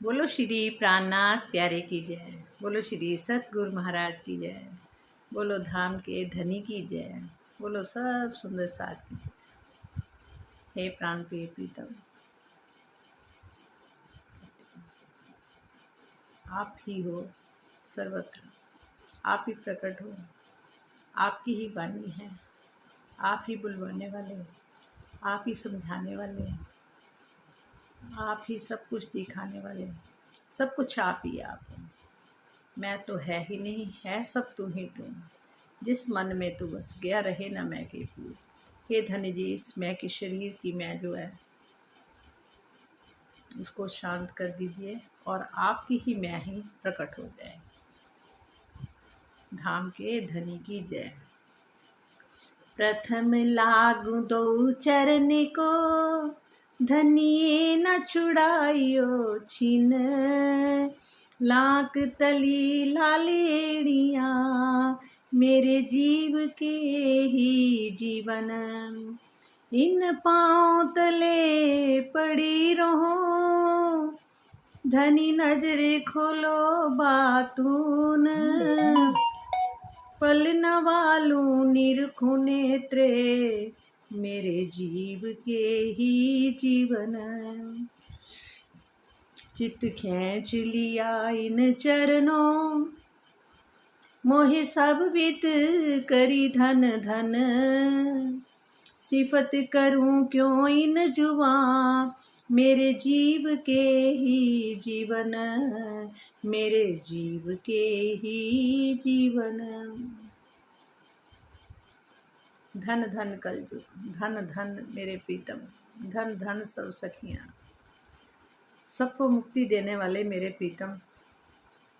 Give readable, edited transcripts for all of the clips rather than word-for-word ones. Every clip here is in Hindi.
बोलो श्री प्राणनाथ प्यारे की जय। बोलो श्री सतगुरु महाराज की जय। बोलो धाम के धनी की जय। बोलो सब सुंदर साथ की जय। हे प्राण प्रिय प्रीतम, आप ही हो सर्वत्र, आप ही प्रकट हो, आपकी ही वाणी है, आप ही बुलवाने वाले, आप ही समझाने वाले, आप ही सब कुछ दिखाने वाले, सब कुछ आप ही आप हो। मैं तो है ही नहीं, है सब तू ही तू। जिस मन में तू बस गया रहे ना मैं के पूर। हे धन्य जी, इस मैं के शरीर की मैं जो है उसको शांत कर दीजिए और आपकी ही मैं ही प्रकट हो जाए। धाम के धनी की जय। प्रथम लागू दो चरण को, धनिए न छुड़ाइयो छिन। लाख तली लालेड़िया, मेरे जीव के ही जीवन। इन पाँव तले पड़ी रहो, धनी नजरे खोलो बातून। पल न वालू निरखु नेत्रे, मेरे जीव के ही जीवन। चित खींच लिया इन चरणों, मोहे सब वित करी धन धन। सिफत करूं क्यों इन जुआ, मेरे जीव के ही जीवन। मेरे जीव के ही जीवन। धन धन कलयुग, धन धन मेरे प्रीतम, धन धन सब सखियां। सबको मुक्ति देने वाले मेरे प्रीतम,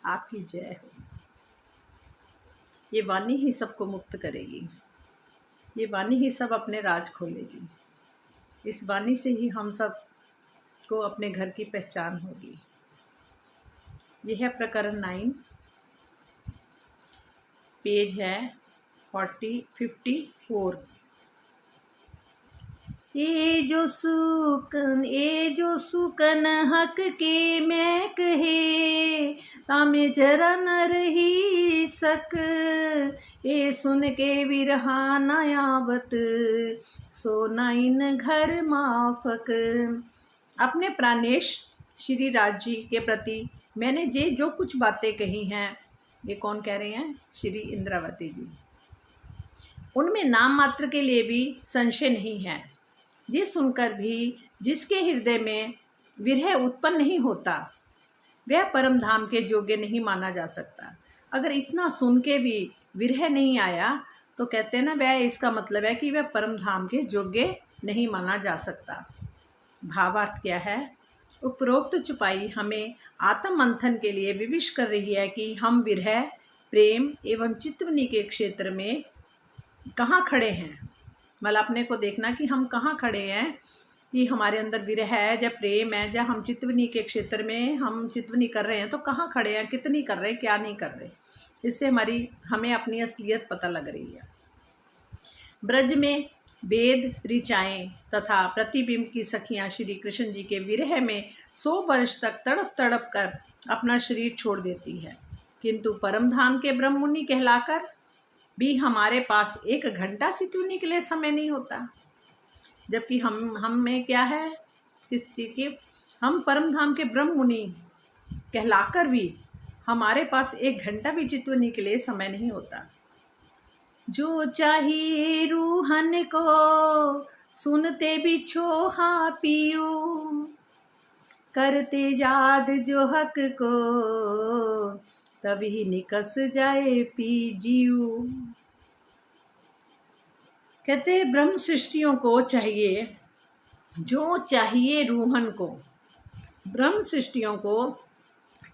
आप ही जय हो। ये वाणी ही सबको मुक्त करेगी, ये वाणी ही सब अपने राज खोलेगी। इस वाणी से ही हम सब को अपने घर की पहचान होगी। यह है प्रकरण 9, पेज है 54। ए जो सुकन हक के मैं कहे, तामे जरा न रही सक। ए सुन के विरहा न आवत, सो नाइन घर माफक। अपने प्राणेश श्री राज जी के प्रति मैंने जो कुछ बातें कही हैं, ये कौन कह रहे हैं? श्री इंद्रावती जी। उनमें नाम मात्र के लिए भी संशय नहीं है। ये सुनकर भी जिसके हृदय में विरह उत्पन्न नहीं होता, वह परम धाम के योग्य नहीं माना जा सकता। अगर इतना सुन के भी विरह नहीं आया तो कहते हैं ना, वह इसका मतलब है कि वह परम धाम के योग्य नहीं माना जा सकता। भावार्थ क्या है? उपरोक्त चुपाई हमें आत्म मंथन के लिए विवश कर रही है कि हम विरह, प्रेम एवं चित्तवनी के क्षेत्र में कहाँ खड़े हैं। मतलब अपने को देखना कि हम कहाँ खड़े हैं, कि हमारे अंदर विरह है या प्रेम है, या हम चित्तवनी के क्षेत्र में हम चित्तवनी कर रहे हैं तो कहाँ खड़े हैं, कितनी कर रहे हैं, क्या नहीं कर रहे। इससे हमें अपनी असलियत पता लग रही है। ब्रज में वेद ऋचाएं तथा प्रतिबिंब की सखियां श्री कृष्ण जी के विरह में 100 वर्ष तक तड़प तड़प कर अपना शरीर छोड़ देती है, किंतु परम धाम के ब्रह्म मुनि कहलाकर भी हमारे पास 1 घंटा चित्तवनी के लिए समय नहीं होता। जबकि हम में क्या है, किस चीज़ की? हम परम धाम के ब्रह्म मुनि कहलाकर भी हमारे पास 1 घंटा भी चित्तवनी के लिए समय नहीं होता। जो चाहिए रूहन को, सुनते भी छोहा पियो। करते याद जो हक को, तभी निकस जाए पी जीव। कहते ब्रह्म सृष्टियों को चाहिए, जो चाहिए रूहन को, ब्रह्म सृष्टियों को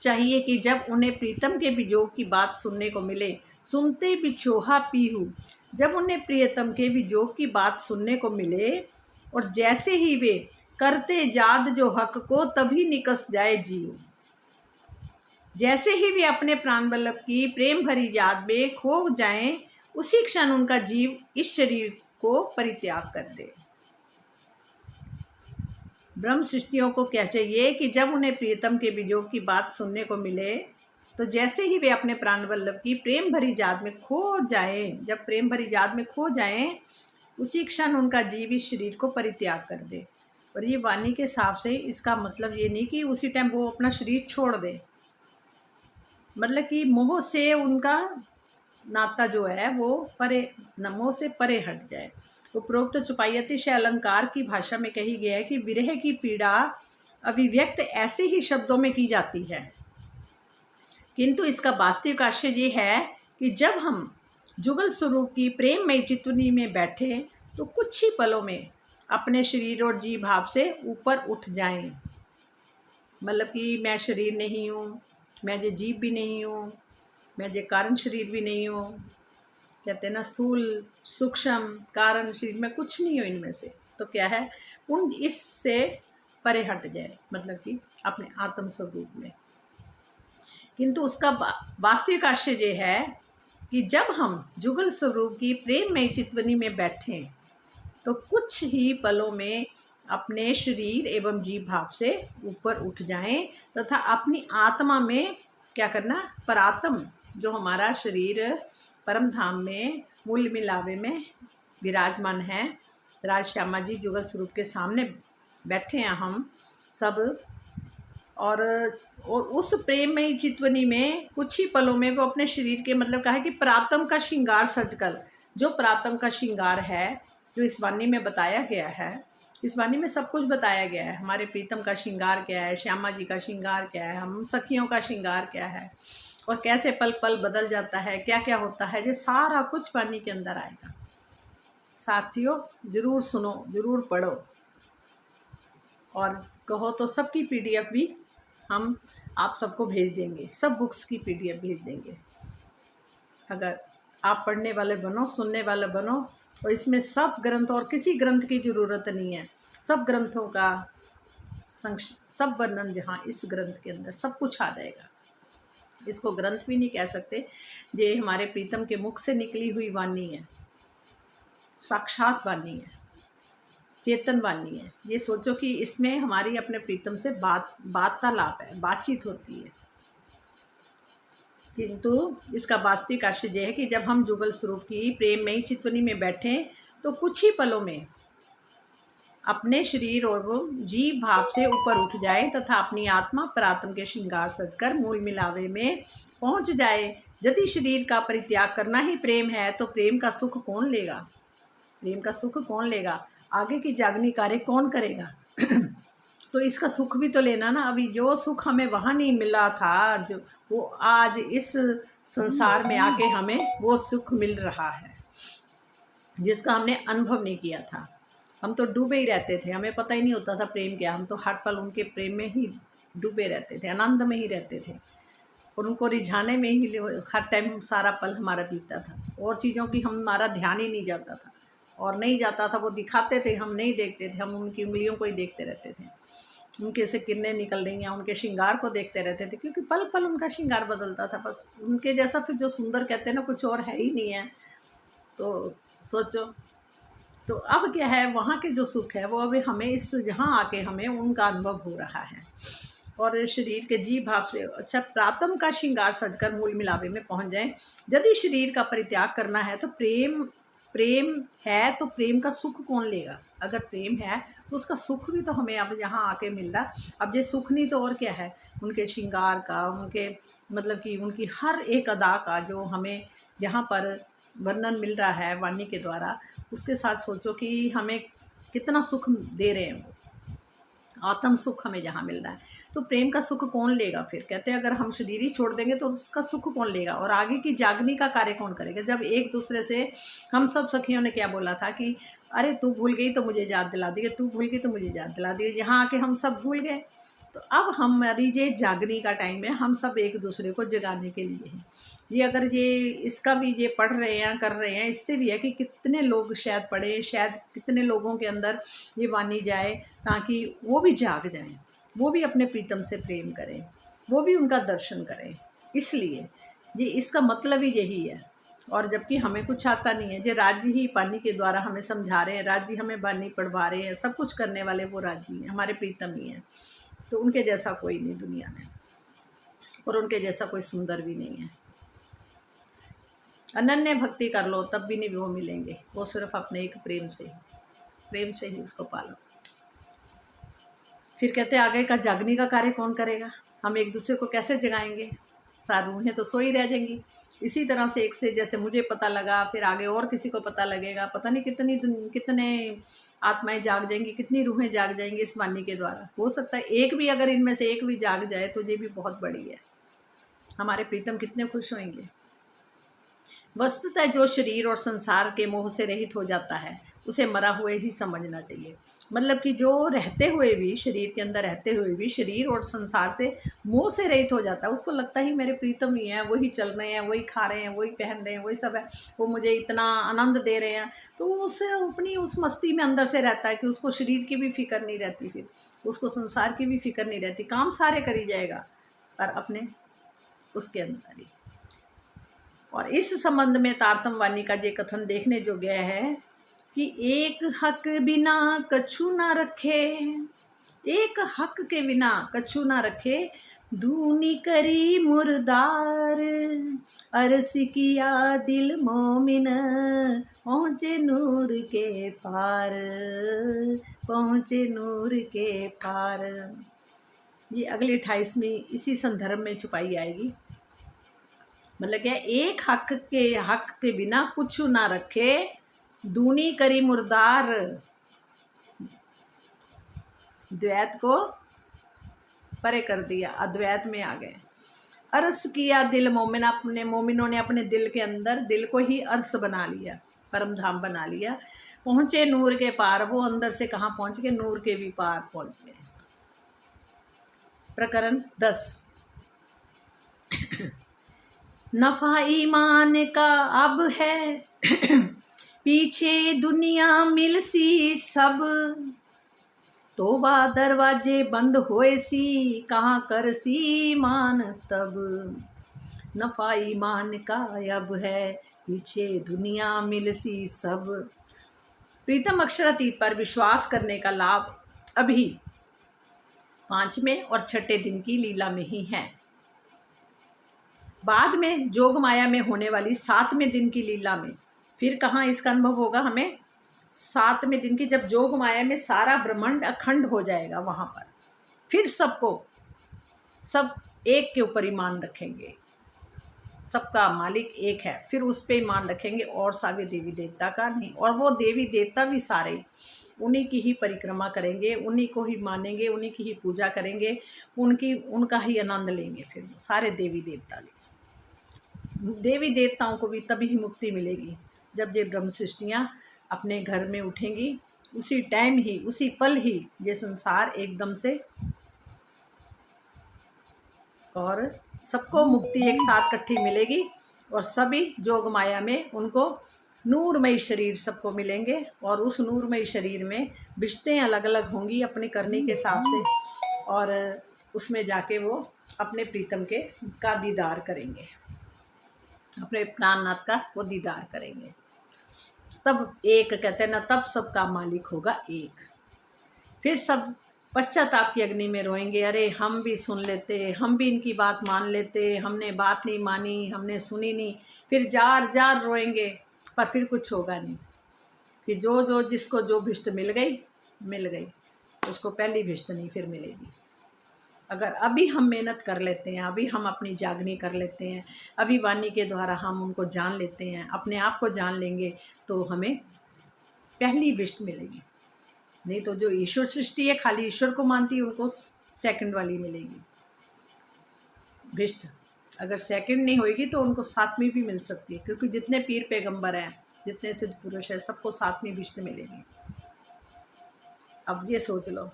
चाहिए कि जब उन्हें प्रीतम के वियोग की बात सुनने को मिले, सुनते बिछोहा पीहू, जब उन्हें प्रियतम के वियोग की बात सुनने को मिले और जैसे ही वे करते याद जो हक को, तभी निकस जाए जीव। जैसे ही वे अपने प्राण वल्लभ की प्रेम भरी याद में खो जाएं, उसी क्षण उनका जीव इस शरीर को परित्याग कर दे। ब्रह्म सृष्टियों को क्या चाहिए कि जब उन्हें प्रियतम के वियोग की बात सुनने को मिले तो जैसे ही वे अपने प्राण वल्लभ की प्रेम भरी याद में खो जाएं, जब प्रेम भरी याद में खो जाएं, उसी क्षण उनका जीव इस शरीर को परित्याग कर दे। और ये वाणी के हिसाब से इसका मतलब ये नहीं कि उसी टाइम वो अपना शरीर छोड़ दे, मतलब कि मोह से उनका नाता जो है वो परे, मोह से परे हट जाए। उपरोक्त चौपाई अतिशय अलंकार की भाषा में कही गया है कि विरह की पीड़ा अभिव्यक्त ऐसे ही शब्दों में की जाती है, किंतु इसका वास्तविक आशय ये है कि जब हम जुगल स्वरूप की प्रेममय चितवनी में बैठे तो कुछ ही पलों में अपने शरीर और जीव भाव से ऊपर उठ जाएं। मतलब कि मैं शरीर नहीं हूँ, मैं जो जीव भी नहीं हूँ, मैं जो कारण शरीर भी नहीं हूँ, कहते हैं ना स्थूल सूक्ष्म कारण शरीर में कुछ नहीं हो इनमें से, तो क्या है उन इससे परे हट जाए, मतलब कि अपने आत्म स्वरूप में। किंतु उसका वास्तविक आशय ये है कि जब हम जुगल स्वरूप की प्रेममय चितवनी में बैठें तो कुछ ही पलों में अपने शरीर एवं जीव भाव से ऊपर उठ जाएं तथा अपनी आत्मा में क्या करना, परात्म जो हमारा शरीर परम धाम में मूल मिलावे में विराजमान है, राज श्यामा जी जुगल स्वरूप के सामने बैठे हैं हम सब, और उस प्रेम में चितवनी में कुछ ही पलों में वो अपने शरीर के, मतलब कहा है कि प्रातम का श्रृंगार सजकर, जो प्रातम का श्रृंगार है जो इस वाणी में बताया गया है, इस वाणी में सब कुछ बताया गया है। हमारे प्रीतम का श्रृंगार क्या है, श्यामा जी का श्रृंगार क्या है, हम सखियों का श्रृंगार क्या है, और कैसे पल पल बदल जाता है, क्या क्या होता है, ये सारा कुछ वाणी के अंदर आएगा। साथियों ज़रूर सुनो, ज़रूर पढ़ो, और कहो तो सबकी PDF भी हम आप सबको भेज देंगे, सब बुक्स की PDF भेज देंगे। अगर आप पढ़ने वाले बनो, सुनने वाले बनो, और इसमें सब ग्रंथ, और किसी ग्रंथ की ज़रूरत नहीं है, सब ग्रंथों का सब वर्णन जहाँ इस ग्रंथ के अंदर सब कुछ आ जाएगा। इसको ग्रंथ भी नहीं कह सकते, ये हमारे प्रीतम के मुख से निकली हुई वाणी है, साक्षात वाणी है, चेतन वाणी है। ये सोचो कि इसमें हमारी अपने प्रीतम से वार्तालाप है, बातचीत होती है। किंतु इसका वास्तविक आशय यह है कि जब हम जुगल स्वरूप की प्रेममयी चितवनी में बैठें तो कुछ ही पलों में अपने शरीर और वो जीव भाव से ऊपर उठ जाए तथा अपनी आत्मा परात्म के श्रृंगार सजकर मूल मिलावे में पहुंच जाए। यदि शरीर का परित्याग करना ही प्रेम है तो प्रेम का सुख कौन लेगा, प्रेम का सुख कौन लेगा, आगे की जागनी कार्य कौन करेगा। तो इसका सुख भी तो लेना ना। अभी जो सुख हमें वहाँ नहीं मिला था, जो वो आज इस संसार में आके हमें वो सुख मिल रहा है जिसका हमने अनुभव नहीं किया था। हम तो डूबे ही रहते थे, हमें पता ही नहीं होता था प्रेम क्या। हम तो हर पल उनके प्रेम में ही डूबे रहते थे, आनंद में ही रहते थे, और उनको रिझाने में ही हर टाइम सारा पल हमारा बीतता था। और चीज़ों की हमारा ध्यान ही नहीं जाता था, और नहीं जाता था, वो दिखाते थे, हम नहीं देखते थे, हम उनकी उंगलियों को ही देखते रहते थे, उनके से किरणें निकल रही हैं, उनके श्रृंगार को देखते रहते थे, क्योंकि पल पल उनका श्रृंगार बदलता था। बस उनके जैसा फिर जो सुंदर कहते हैं ना, कुछ और है ही नहीं है। तो सोचो, तो अब क्या है, वहाँ के जो सुख है वो अभी हमें इस यहाँ आके हमें उनका अनुभव हो रहा है। और शरीर के जीव भाव से अच्छा प्रातम का श्रृंगार सजकर मूल मिलावे में पहुँच जाए। यदि शरीर का परित्याग करना है तो प्रेम है तो प्रेम का सुख कौन लेगा। अगर प्रेम है तो उसका सुख भी तो हमें अब यहाँ आके मिल रहा। अब ये सुख नहीं तो और क्या है, उनके श्रृंगार का, उनके मतलब कि उनकी हर एक अदा का जो हमें यहाँ पर वर्णन मिल रहा है वाणी के द्वारा, उसके साथ सोचो कि हमें कितना सुख दे रहे हैं वो, आत्म सुख हमें जहाँ मिल रहा है। तो प्रेम का सुख कौन लेगा। फिर कहते हैं अगर हम शरीर ही छोड़ देंगे तो उसका सुख कौन लेगा, और आगे की जागनी का कार्य कौन करेगा। जब एक दूसरे से हम सब सखियों ने क्या बोला था कि अरे तू भूल गई तो मुझे याद दिला दी, तू भूल गई तो मुझे याद दिला दी, यहाँ आके हम सब भूल गए। तो अब हमारी ये जागनी का टाइम है, हम सब एक दूसरे को जगाने के लिए हैं। ये अगर ये इसका भी ये पढ़ रहे हैं, कर रहे हैं, इससे भी है कि कितने लोग शायद पढ़े, शायद कितने लोगों के अंदर ये वाणी जाए ताकि वो भी जाग जाएं, वो भी अपने प्रीतम से प्रेम करें, वो भी उनका दर्शन करें। इसलिए ये इसका मतलब ही यही है। और जबकि हमें कुछ आता नहीं है। जो राज्य ही पानी के द्वारा हमें समझा रहे हैं, राज्य हमें बानी पढ़वा रहे हैं, सब कुछ करने वाले वो राज्य हैं, हमारे प्रीतम ही हैं। तो उनके जैसा कोई नहीं दुनिया में, और उनके जैसा कोई सुंदर भी नहीं है। अनन्य भक्ति कर लो तब भी नहीं वो मिलेंगे, वो सिर्फ अपने एक प्रेम से ही उसको पालो। फिर कहते आगे का जागने का कार्य कौन करेगा, हम एक दूसरे को कैसे जगाएंगे, सारी रूहें तो सोई रह जाएंगी। इसी तरह से एक से जैसे मुझे पता लगा, फिर आगे और किसी को पता लगेगा, पता नहीं कितने आत्माएं जाग जाएंगी, कितनी रूहें जाग जाएंगी इस वाणी के द्वारा। हो सकता है एक भी, अगर इनमें से एक भी जाग जाए तो ये भी बहुत बड़ी है। हमारे प्रीतम कितने खुश होंगे। वस्तुतः जो शरीर और संसार के मोह से रहित हो जाता है उसे मरा हुए ही समझना चाहिए। मतलब कि जो रहते हुए भी, शरीर के अंदर रहते हुए भी शरीर और संसार से मोह से रहित हो जाता है, उसको लगता ही मेरे प्रीतम ही हैं, वही चल रहे हैं, वही खा रहे हैं, वही पहन रहे हैं, वही सब है, वो मुझे इतना आनंद दे रहे हैं। तो उसे अपनी उस मस्ती में अंदर से रहता है कि उसको शरीर की भी फिक्र नहीं रहती, फिर उसको संसार की भी फिक्र नहीं रहती, काम सारे करी जाएगा पर अपने उसके अंदर ही। और इस संबंध में तारतम वाणी का ये कथन देखने जो गया है कि एक हक बिना कछु ना रखे, एक हक के बिना कछु ना रखे, दूनी करी मुर्दार, अरस किया दिल मोमिन, पहुँचे नूर के पार, पहुँचे नूर के पार। ये अगली 28वीं इसी संदर्भ में छुपाई आएगी। मतलब क्या, एक हक के बिना कुछ ना रखे, दूनी करी मुर्दार, द्वैत को परे कर दिया, अद्वैत में आ गए। अरस किया दिल मोमिन, अपने मोमिनों ने अपने दिल के अंदर दिल को ही अरस बना लिया, परम धाम बना लिया। पहुँचे नूर के पार, वो अंदर से कहाँ पहुँच गए, नूर के भी पार पहुँच गए। प्रकरण 10। नफा ईमान का अब है, पीछे दुनिया मिल सी सब, तोबा दरवाजे बंद होए सी, कहाँ कर सी ईमान तब। नफा ईमान का अब है, पीछे दुनिया मिल सी सब। प्रीतम अक्षरातीत पर विश्वास करने का लाभ अभी 5वें और 6ठे दिन की लीला में ही है। बाद में जोग माया में होने वाली 7वें दिन की लीला में फिर कहाँ इसका अनुभव होगा हमें, 7वें दिन की, जब जोग माया में सारा ब्रह्मांड अखंड हो जाएगा, वहां पर फिर सब एक के ऊपर ईमान रखेंगे, सबका मालिक एक है, फिर उस पे ईमान रखेंगे और सारे देवी देवता का नहीं। और वो देवी देवता भी सारे उन्हीं की ही परिक्रमा करेंगे, उन्हीं को ही मानेंगे, उन्हीं की ही पूजा करेंगे, उनका ही आनंद लेंगे। फिर सारे देवी देवताओं को भी तभी ही मुक्ति मिलेगी जब ये ब्रह्म सृष्टियाँ अपने घर में उठेंगी। उसी टाइम ही, उसी पल ही ये संसार एकदम से, और सबको मुक्ति एक साथ इकट्ठी मिलेगी, और सभी जोग माया में उनको नूरमयी शरीर सबको मिलेंगे। और उस नूरमयी शरीर में विशतें अलग अलग होंगी अपने करने के हिसाब से, और उसमें जाके वो अपने प्रीतम का दीदार करेंगे, अपने प्राणनाथ का वो दीदार करेंगे। तब एक कहते हैं ना, तब सबका मालिक होगा एक। फिर सब पश्चाताप की अग्नि में रोएंगे, अरे हम भी सुन लेते, हम भी इनकी बात मान लेते, हमने बात नहीं मानी, हमने सुनी नहीं। फिर जार जार रोएंगे, पर फिर कुछ होगा नहीं। फिर जो जिसको जो भिष्ट मिल गई, उसको पहली भिष्ट नहीं फिर मिलेगी। अगर अभी हम मेहनत कर लेते हैं, अभी हम अपनी जागनी कर लेते हैं, अभी वाणी के द्वारा हम उनको जान लेते हैं, अपने आप को जान लेंगे, तो हमें पहली भिष्ट मिलेगी। नहीं तो जो ईश्वर सृष्टि है, खाली ईश्वर को मानती है, उनको सेकंड वाली मिलेगी भिष्ट। अगर सेकंड नहीं होगी तो उनको 7वीं भी मिल सकती है, क्योंकि जितने पीर पैगंबर हैं, जितने सिद्ध पुरुष हैं, सबको 7वीं भिष्ट मिलेगी। अब ये सोच लो,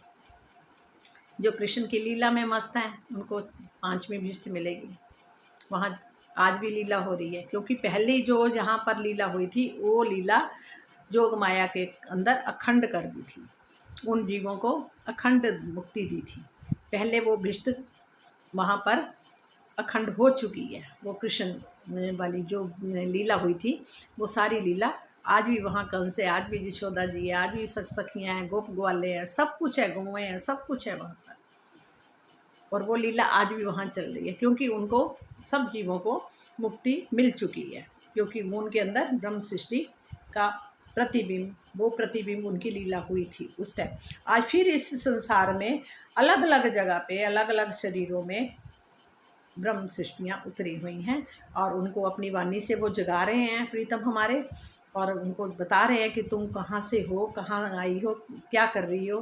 जो कृष्ण की लीला में मस्त हैं, उनको 5वीं भिष्ट मिलेगी। वहाँ आज भी लीला हो रही है, क्योंकि पहले जो जहाँ पर लीला हुई थी, वो लीला जोग माया के अंदर अखंड कर दी थी, उन जीवों को अखंड मुक्ति दी थी। पहले वो भिष्ट वहाँ पर अखंड हो चुकी है। वो कृष्ण वाली जो लीला हुई थी वो सारी लीला आज भी वहाँ कंस है, आज भी यशोदा जी है, आज भी सब सखियाँ हैं, गोप ग्वाले हैं, सब कुछ है, गौएँ हैं, सब कुछ है वहाँ पर। और वो लीला आज भी वहाँ चल रही है, क्योंकि उनको सब जीवों को मुक्ति मिल चुकी है, क्योंकि वो उनके अंदर ब्रह्म सृष्टि का प्रतिबिंब, वो प्रतिबिंब उनकी लीला हुई थी उस टाइम। आज फिर इस संसार में अलग अलग जगह पे अलग अलग शरीरों में ब्रह्म सृष्टियाँ उतरी हुई हैं, और उनको अपनी वाणी से वो जगा रहे हैं प्रीतम हमारे, और उनको बता रहे हैं कि तुम कहाँ से हो, कहाँ आई हो, क्या कर रही हो।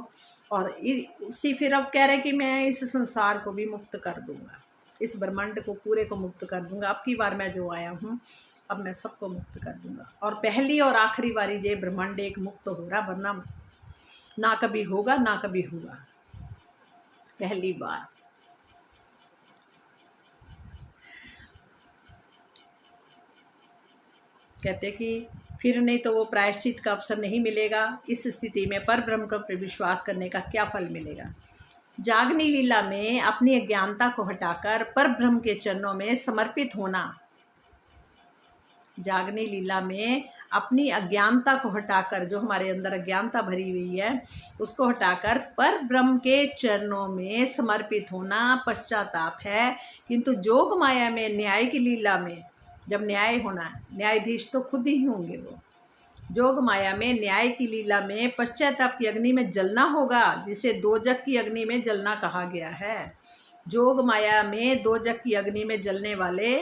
और उसी फिर अब कह रहे हैं कि मैं इस संसार को भी मुक्त कर दूंगा, इस ब्रह्मांड को पूरे को मुक्त कर दूंगा। अब की बार मैं जो आया हूँ, अब मैं सबको मुक्त कर दूंगा, और पहली और आखिरी बारी ये ब्रह्मांड एक मुक्त हो रहा, वरना ना कभी होगा ना कभी होगा, पहली बार। कहते कि फिर नहीं तो वो प्रायश्चित का अवसर नहीं मिलेगा। इस स्थिति में पर ब्रह्म पर विश्वास करने का क्या फल मिलेगा। जागनी लीला में अपनी अज्ञानता को हटाकर पर ब्रह्म के चरणों में समर्पित होना, जागनी लीला में अपनी अज्ञानता को हटाकर, जो हमारे अंदर अज्ञानता भरी हुई है उसको हटाकर पर ब्रह्म के चरणों में समर्पित होना पश्चाताप है। किंतु जोग माया में न्याय की लीला में जब न्याय होना है, न्यायाधीश तो खुद ही होंगे वो, जोग माया में न्याय की लीला में पश्चाताप की अग्नि में जलना होगा, जिसे दोजक की अग्नि में जलना कहा गया है। जोग माया में दोजक की अग्नि में जलने वाले,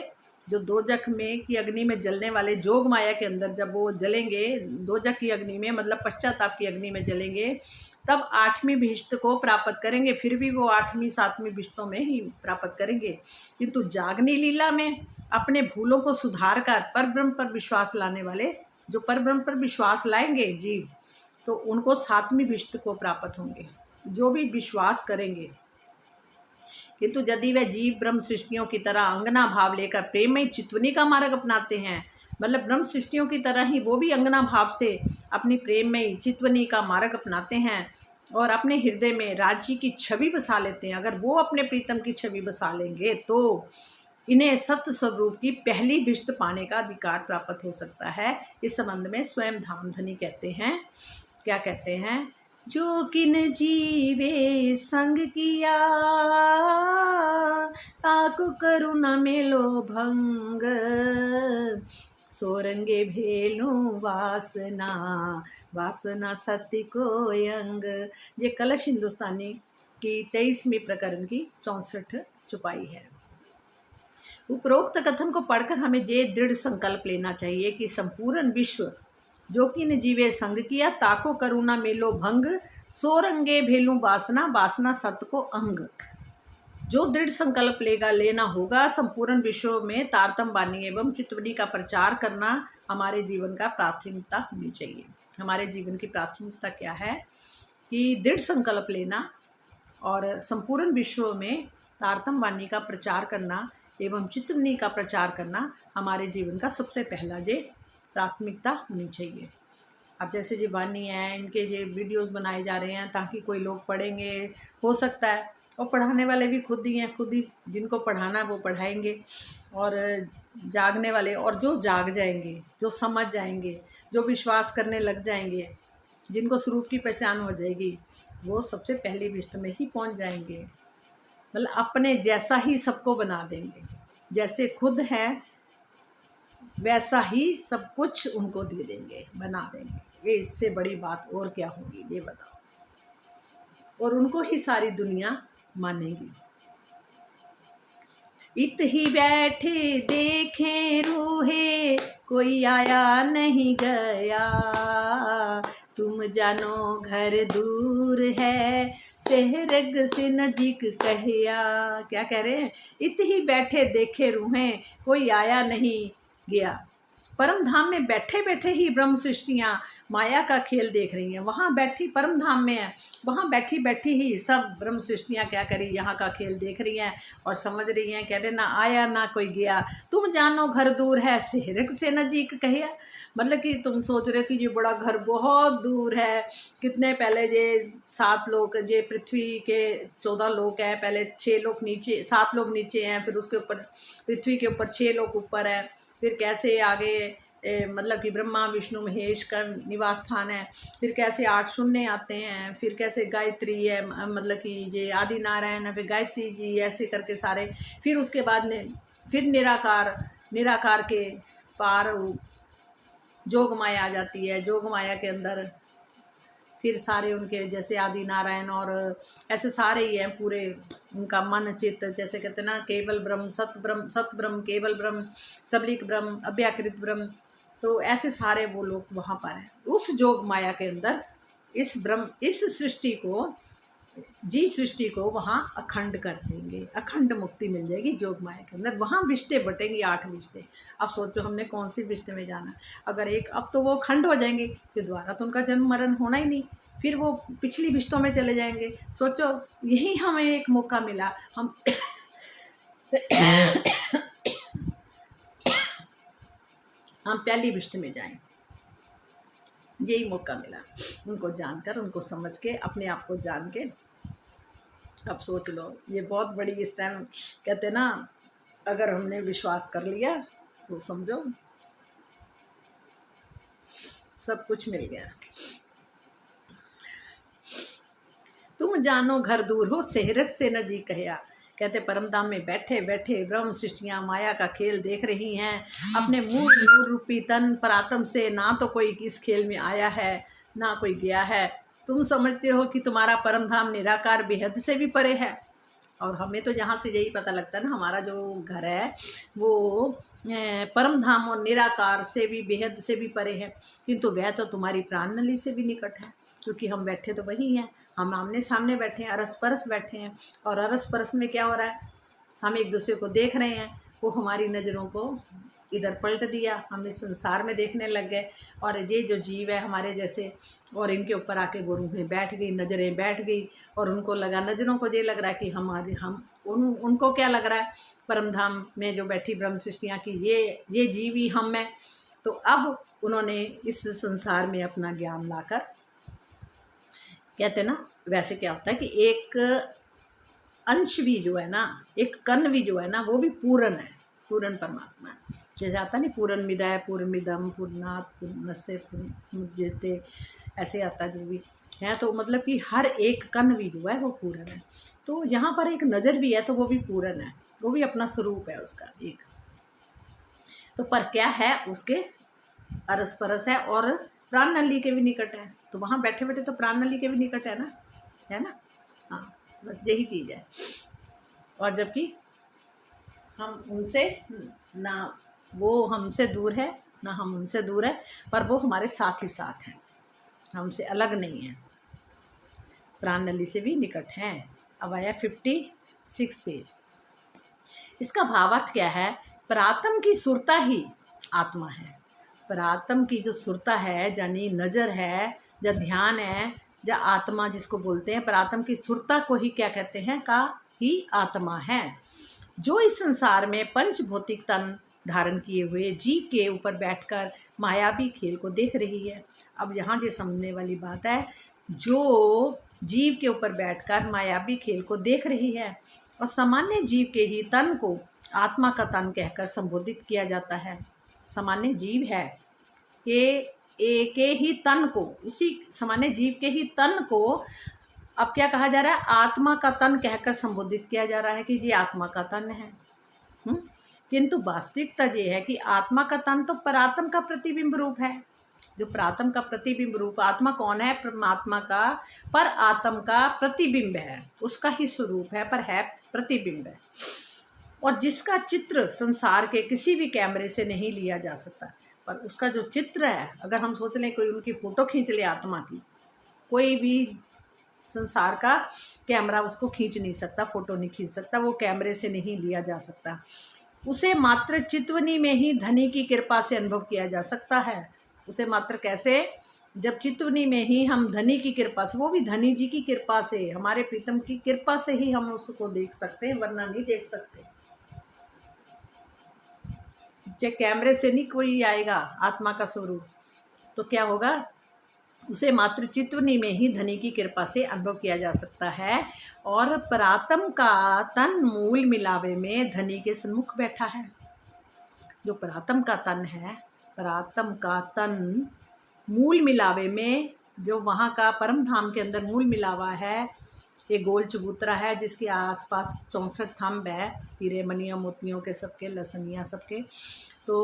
जो दोजक में की अग्नि में जलने वाले जोग माया के अंदर जब वो जलेंगे दोजक की अग्नि में, मतलब पश्चाताप की अग्नि में जलेंगे, तब 8वीं भिष्ट को प्राप्त करेंगे। फिर भी वो 8वीं 7वीं भिष्टों में ही प्राप्त करेंगे। किंतु जागनी लीला में अपने भूलों को सुधार कर पर ब्रह्म पर विश्वास लाने वाले, जो पर ब्रह्म पर विश्वास लाएंगे जीव, तो उनको 7वीं भिष्ट को प्राप्त होंगे, जो भी विश्वास करेंगे। किंतु यदि वह जीव ब्रह्म सृष्टियों की तरह अंगना भाव लेकर प्रेम में चितवनी का मार्ग अपनाते हैं, मतलब ब्रह्म सृष्टियों की तरह ही वो भी अंगना भाव से अपनी प्रेम में चितवनी का मार्ग अपनाते हैं और अपने हृदय में राज्य की छवि बसा लेते हैं, अगर वो अपने प्रीतम की छवि बसा लेंगे तो इन्हें सत्य स्वरूप की पहली भिष्ट पाने का अधिकार प्राप्त हो सकता है। इस संबंध में स्वयं धामधनी कहते हैं, क्या कहते हैं, जो किन जीवे संग किया ताकु करुणा मेलो भंग, सोरंगे भेलू वासना वासना सत्य को यंग। ये कलश हिंदुस्तानी की 23वीं प्रकरण की 64 चुपाई है। उपरोक्त कथन को पढ़कर हमें ये दृढ़ संकल्प लेना चाहिए कि संपूर्ण विश्व जो कि ने जीवे संग किया ताको करुणा मेलो भंग, सोरंगे भेलू वासना वासना सत्य को अंग। जो दृढ़ संकल्प लेना होगा, संपूर्ण विश्व में तारतम वाणी एवं चितवनी का प्रचार करना हमारे जीवन का प्राथमिकता होनी चाहिए। हमारे जीवन की प्राथमिकता क्या है कि दृढ़ संकल्प लेना और संपूर्ण विश्व में तारतम वाणी का प्रचार करना एवं चितवनी का प्रचार करना हमारे जीवन का सबसे पहला जे प्राथमिकता होनी चाहिए। अब जैसे जी वाणी है, इनके ये वीडियोस बनाए जा रहे हैं ताकि कोई लोग पढ़ेंगे, हो सकता है, और पढ़ाने वाले भी खुद ही हैं, खुद ही जिनको पढ़ाना वो पढ़ाएंगे, और जागने वाले और जो जाग जाएंगे, जो समझ जाएंगे, जो विश्वास करने लग जाएंगे, जिनको स्वरूप की पहचान हो जाएगी, वो सबसे पहली भिष्ट में ही पहुंच जाएंगे। मतलब अपने जैसा ही सबको बना देंगे, जैसे खुद है वैसा ही सब कुछ उनको दे देंगे, बना देंगे। ये इससे बड़ी बात और क्या होगी, ये बताओ। और उनको ही सारी दुनिया मानेगी। इत ही बैठे देखें रूहे, कोई आया नहीं गया, तुम जानो घर दूर है, शहरग से नजीक कहया। क्या कह रहे हैं, इत ही बैठे देखे रूहें, कोई आया नहीं गया, परम धाम में बैठे बैठे ही ब्रह्म सृष्टियाँ माया का खेल देख रही हैं। वहाँ बैठी परम धाम में है, वहाँ बैठी बैठी ही सब ब्रह्म सृष्टियाँ क्या करी, यहाँ का खेल देख रही हैं और समझ रही हैं। कहते ना आया ना कोई गया, तुम जानो घर दूर है सेहरक से नजीक कहिया। मतलब कि तुम सोच रहे हो कि ये बड़ा घर बहुत दूर है, कितने पहले ये 7 लोग, ये पृथ्वी के 14 लोग हैं, पहले 6 लोग नीचे, 7 लोग नीचे हैं, फिर उसके ऊपर पृथ्वी के ऊपर 6 लोग ऊपर हैं, फिर कैसे आगे मतलब कि ब्रह्मा विष्णु महेश का निवास स्थान है, फिर कैसे 8 शून्य आते हैं, फिर कैसे गायत्री है, मतलब कि ये आदि नारायण है, फिर गायत्री जी, ऐसे करके सारे। फिर उसके बाद फिर निराकार, निराकार के पार जोग माया आ जाती है, जोग माया के अंदर फिर सारे उनके जैसे आदि नारायण और ऐसे सारे ही हैं पूरे, उनका मन चित्त, जैसे कहते हैं ना केवल ब्रह्म, सत ब्रह्म, केवल ब्रह्म, सबलिक ब्रह्म, अव्याकृत ब्रह्म। तो ऐसे सारे वो लोग वहाँ पर हैं उस जोग माया के अंदर। इस ब्रह्म, इस सृष्टि को, जी सृष्टि को वहाँ अखंड कर देंगे, अखंड मुक्ति मिल जाएगी जोग माया के अंदर। वहाँ विष्टे बटेंगी 8 विष्टे। अब सोचो हमने कौन सी विष्टे में जाना। अगर एक, अब तो वो खंड हो जाएंगे, फिर दोबारा तो उनका जन्म मरण होना ही नहीं, फिर वो पिछली विष्टों में चले जाएंगे। सोचो यही हमें एक मौका मिला, हम हम पहली विष्ट में जाएं, यही मौका मिला उनको जानकर, उनको समझ के, अपने आप को जान के। अब सोच लो ये बहुत बड़ी इस टाइम कहते ना, अगर हमने विश्वास कर लिया तो समझो सब कुछ मिल गया। तुम जानो घर दूर हो सेहरत से नजीक कहया। कहते परमधाम में बैठे बैठे ब्रह्म सृष्टियाँ माया का खेल देख रही हैं अपने मूल रूपी तन परात्म से। ना तो कोई इस खेल में आया है ना कोई गया है। तुम समझते हो कि तुम्हारा परमधाम निराकार बेहद से भी परे है। और हमें तो यहाँ से यही पता लगता है ना, हमारा जो घर है वो परम धाम और निराकार से भी बेहद से भी परे है, किंतु वह तो तुम्हारी प्राण नली से भी निकट है, क्योंकि हम बैठे तो वही हैं, हम आमने सामने बैठे हैं, अरस परस बैठे हैं। और अरस परस में क्या हो रहा है, हम एक दूसरे को देख रहे हैं। वो हमारी नज़रों को इधर पलट दिया, हम इस संसार में देखने लग गए। और ये जो जीव है हमारे जैसे, और इनके ऊपर आके वो रूहें बैठ गई, नज़रें बैठ गई, और उनको लगा, नज़रों को ये लग रहा है कि हमारे उनको क्या लग रहा है, परमधाम में जो बैठी ब्रह्म सृष्टियाँ की ये जीव ही हम हैं। तो अब उन्होंने इस संसार में अपना ज्ञान लाकर, कहते ना वैसे क्या होता है कि एक अंश भी जो है ना, एक कण भी जो है ना, वो भी पूर्ण है, पूर्ण परमात्मा है। जैसे आता नहीं पूर्ण मिदाय पूर्ण मिदम पूर्णात पूर्णस्य पूर्णमुदच्यते, ऐसे आता जो भी है। तो मतलब कि हर एक कण भी जो है वो पूर्ण है। तो यहाँ पर एक नज़र भी है तो वो भी पूर्ण है, वो भी अपना स्वरूप है उसका एक। तो पर क्या है, उसके अरस परस है और प्राण नली के भी निकट है। तो वहाँ बैठे बैठे तो प्राण नली के भी निकट है ना, है ना। हाँ, बस यही चीज़ है। और जबकि हम उनसे ना, वो हमसे दूर है ना हम उनसे दूर है, पर वो हमारे साथ ही साथ हैं, हमसे अलग नहीं है, प्राण नली से भी निकट हैं। अब आया 56 पेज। इसका भावार्थ क्या है, परात्म की सुरता ही आत्मा है। परात्म की जो सुरता है, यानी नज़र है, या ध्यान है, या आत्मा जिसको बोलते हैं, परात्म की सुरता को ही क्या कहते हैं, का ही आत्मा है, जो इस संसार में पंच भौतिक तन धारण किए हुए जीव के ऊपर बैठकर मायावी खेल को देख रही है। अब यहाँ जो समझने वाली बात है, जो जीव के ऊपर बैठकर मायावी खेल को देख रही है, और सामान्य जीव के ही तन को आत्मा का तन कहकर संबोधित किया जाता है। सामान्य जीव है के ही तन को, उसी सामान्य जीव के ही तन को अब क्या कहा जा रहा है, आत्मा का तन कहकर संबोधित किया जा रहा है कि ये आत्मा का तन है। किंतु वास्तविकता ये है कि आत्मा का तन तो परात्म का प्रतिबिंब रूप है। जो परात्म का प्रतिबिंब रूप, आत्मा कौन है, परमात्मा का, पर आत्म का प्रतिबिंब है, उसका ही स्वरूप है, पर है प्रतिबिंब है। और जिसका चित्र संसार के किसी भी कैमरे से नहीं लिया जा सकता, पर उसका जो चित्र है, अगर हम सोच लें कोई उनकी फ़ोटो खींच ले आत्मा की, कोई भी संसार का कैमरा उसको खींच नहीं सकता, फ़ोटो नहीं खींच सकता, वो कैमरे से नहीं लिया जा सकता। उसे मात्र चितवनी में ही धनी की कृपा से अनुभव किया जा सकता है। उसे मात्र कैसे? जब चितवनी में ही हम धनी की कृपा से, वो भी धनी जी की कृपा से, हमारे प्रीतम की कृपा से ही हम उसको देख सकते हैं, वरना नहीं देख सकते। जब कैमरे से नहीं कोई आएगा आत्मा का स्वरूप, तो क्या होगा? उसे मात्र चितवनी में ही धनी की कृपा से अनुभव किया जा सकता है। और परात्म का तन मूल मिलावे में धनी के सन्मुख बैठा है। जो परात्म का तन है, परात्म का तन मूल मिलावे में, जो वहाँ का परम धाम के अंदर मूल मिलावा है, एक गोल चबूतरा है जिसके आसपास 64 थंब है, हीरे मनिया मोतियों के, सबके लसनिया सबके। तो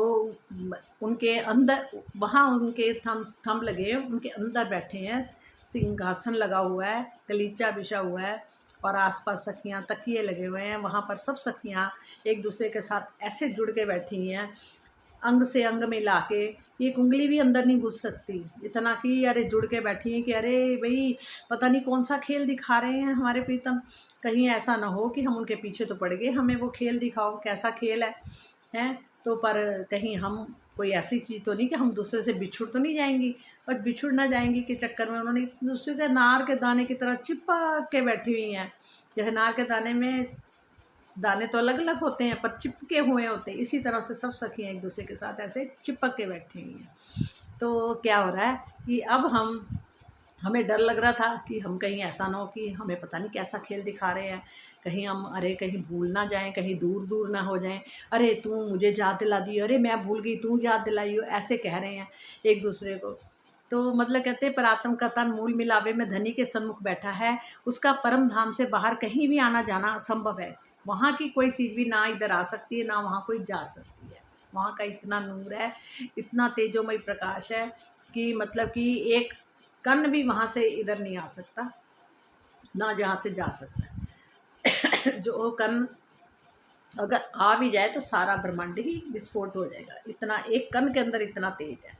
उनके अंदर, वहाँ उनके थंब लगे हैं, उनके अंदर बैठे हैं, सिंहासन लगा हुआ है, गलीचा बिछा हुआ है, और आसपास सखियाँ, तकिए लगे हुए हैं। वहाँ पर सब सखियाँ एक दूसरे के साथ ऐसे जुड़ के बैठी हैं, अंग से अंग में ला के, एक उंगली भी अंदर नहीं घुस सकती, इतना कि अरे जुड़ के बैठी हैं कि अरे भाई पता नहीं कौन सा खेल दिखा रहे हैं हमारे प्रीतम, कहीं ऐसा ना हो कि हम उनके पीछे तो पड़ गए, हमें वो खेल दिखाओ, कैसा खेल है, हैं? तो पर कहीं हम कोई ऐसी चीज़ तो नहीं कि हम दूसरे से बिछुड़ तो नहीं जाएंगी, और बिछुड़ ना जाएंगी के चक्कर में उन्होंने दूसरे के नार के दाने की तरह चिपक के बैठी हुई हैं। जैसे नार के दाने में दाने तो अलग अलग होते हैं पर चिपके हुए होते हैं, इसी तरह से सब सखियाँ एक दूसरे के साथ ऐसे चिपक के बैठी हुई हैं। तो क्या हो रहा है कि अब हमें डर लग रहा था कि हम कहीं ऐसा ना हो कि हमें पता नहीं कैसा खेल दिखा रहे हैं, कहीं हम अरे कहीं भूल ना जाएं, कहीं दूर दूर ना हो जाएं, अरे तू मुझे याद दिला दी, अरे मैं भूल गई तू याद दिलाई हो, ऐसे कह रहे हैं एक दूसरे को। तो मतलब कहते हैं परात्म का तन मूल मिलावे में धनी के सन्मुख बैठा है, उसका परम धाम से बाहर कहीं भी आना जाना असंभव है। वहाँ की कोई चीज़ भी ना इधर आ सकती है, ना वहाँ कोई जा सकती है। वहाँ का इतना नूर है, इतना तेजोमय प्रकाश है कि मतलब कि एक कण भी वहाँ से इधर नहीं आ सकता, ना जहाँ से जा सकता है। जो कण अगर आ भी जाए तो सारा ब्रह्मांड ही विस्फोट हो जाएगा, इतना एक कण के अंदर इतना तेज है।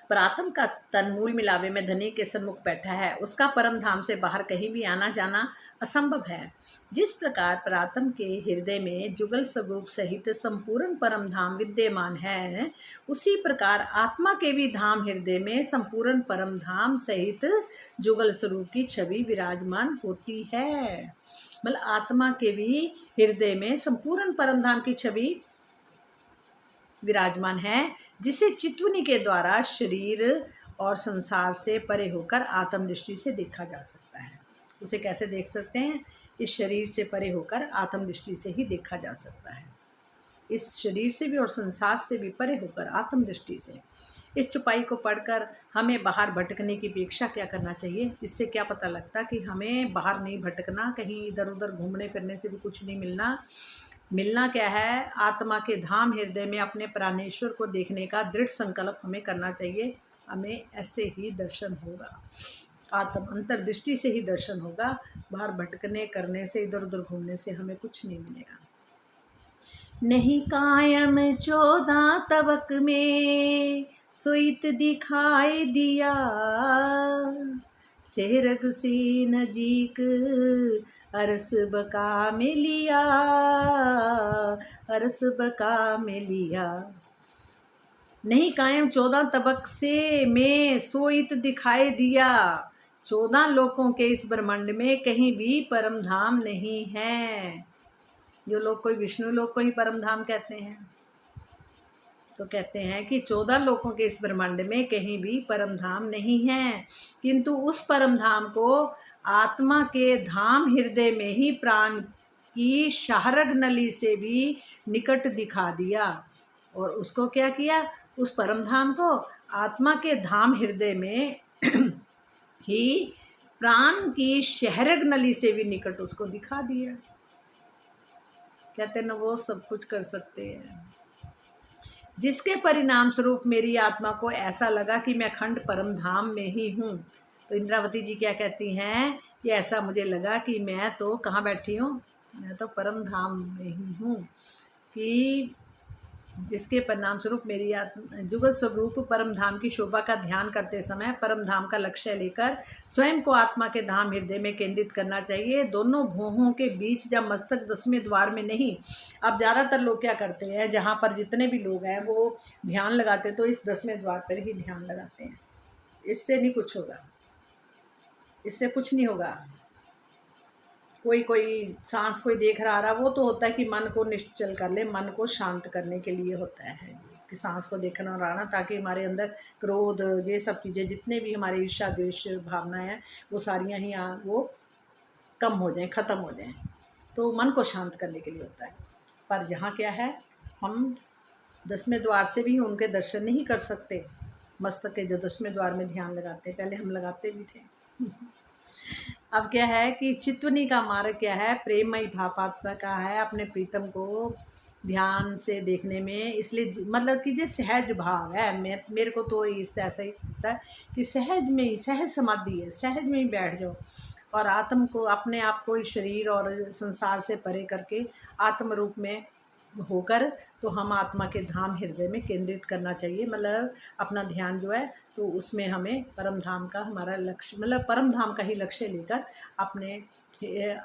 परात्म का तन मूल मिलावे में धनी के सन्मुख बैठा है, उसका परम धाम से बाहर कहीं भी आना जाना असंभव है। जिस प्रकार परात्म के हृदय में जुगल स्वरूप सहित संपूर्ण परम धाम विद्यमान है, उसी प्रकार आत्मा के भी धाम हृदय में संपूर्ण परम धाम सहित जुगल स्वरूप की छवि विराजमान होती है। मतलब आत्मा के भी हृदय में संपूर्ण परम धाम की छवि विराजमान है, जिसे चितवनी के द्वारा शरीर और संसार से परे होकर आत्म दृष्टि से देखा जा सकता है। उसे कैसे देख सकते हैं? इस शरीर से परे होकर आत्म दृष्टि से ही देखा जा सकता है। इस शरीर से भी और संसार से भी परे होकर आत्म दृष्टि से। इस चौपाई को पढ़कर हमें बाहर भटकने की अपेक्षा क्या करना चाहिए? इससे क्या पता लगता कि हमें बाहर नहीं भटकना, कहीं इधर उधर घूमने फिरने से भी कुछ नहीं मिलना क्या है? आत्मा के धाम हृदय में अपने प्राणेश्वर को देखने का दृढ़ संकल्प हमें करना चाहिए। हमें ऐसे ही दर्शन होगा, आत्म अंतर्दृष्टि से ही दर्शन होगा। बाहर भटकने करने से, इधर उधर घूमने से हमें कुछ नहीं मिलेगा। नहीं कायम 14 तबक में सुइत दिखाई दिया, सेहरग से नजीक अरस बका में लिया, अरस बका में लिया। नहीं कायम 14 तबक से में सोइत दिखाई दिया। 14 लोकों के इस ब्रह्मांड में कहीं भी परम धाम नहीं है। जो लोग कोई विष्णु लोक को ही परम धाम कहते हैं, तो कहते हैं कि 14 लोकों के इस ब्रह्मांड में कहीं भी परम धाम नहीं है, किंतु उस परम धाम को आत्मा के धाम हृदय में ही प्राण की शाहरग नली से भी निकट दिखा दिया। और उसको क्या किया? उस परम धाम को आत्मा के धाम हृदय में ही प्राण की शहरग नली से भी निकट उसको दिखा दिया। कहते न वो सब कुछ कर सकते हैं। जिसके परिणाम स्वरूप मेरी आत्मा को ऐसा लगा कि मैं खंड परम धाम में ही हूँ। तो इंद्रावती जी क्या कहती हैं कि ऐसा मुझे लगा कि मैं तो कहाँ बैठी हूँ, मैं तो परम धाम में ही हूँ। कि जिसके परिणाम स्वरूप मेरी जुगल स्वरूप परम धाम की शोभा का ध्यान करते समय परम धाम का लक्ष्य लेकर स्वयं को आत्मा के धाम हृदय में केंद्रित करना चाहिए, दोनों भौहों के बीच या मस्तक 10वें द्वार में नहीं। अब ज़्यादातर लोग क्या करते हैं, जहाँ पर जितने भी लोग हैं वो ध्यान लगाते तो इस 10वें द्वार पर ही ध्यान लगाते हैं। इससे नहीं कुछ होगा, इससे कुछ नहीं होगा। कोई सांस कोई देख रहा वो तो होता है कि मन को निश्चल कर ले, मन को शांत करने के लिए होता है कि सांस को देखना और आना, ताकि हमारे अंदर क्रोध, ये सब चीज़ें जितने भी हमारे ईर्ष्या द्वेष भावनाएं हैं वो सारियां ही वो कम हो जाएं, ख़त्म हो जाएं। तो मन को शांत करने के लिए होता है। पर यहाँ क्या है, हम 10वें द्वार से भी उनके दर्शन नहीं कर सकते। मस्तक के जो 10वें द्वार में ध्यान लगाते हैं, पहले हम लगाते भी थे। अब क्या है कि चित्वनी का मार्ग क्या है, प्रेममयी भावात्मा का है, अपने प्रीतम को ध्यान से देखने में। इसलिए मतलब कि जो सहज भाव है, मेरे को तो इससे ऐसा ही लगता है कि सहज में ही सहज समाधि है, सहज में ही बैठ जाओ और आत्म को, अपने आप को इस शरीर और संसार से परे करके आत्म रूप में होकर तो हम आत्मा के धाम हृदय में केंद्रित करना चाहिए। मतलब अपना ध्यान जो है तो उसमें हमें परम धाम का हमारा लक्ष्य, मतलब परम धाम का ही लक्ष्य लेकर अपने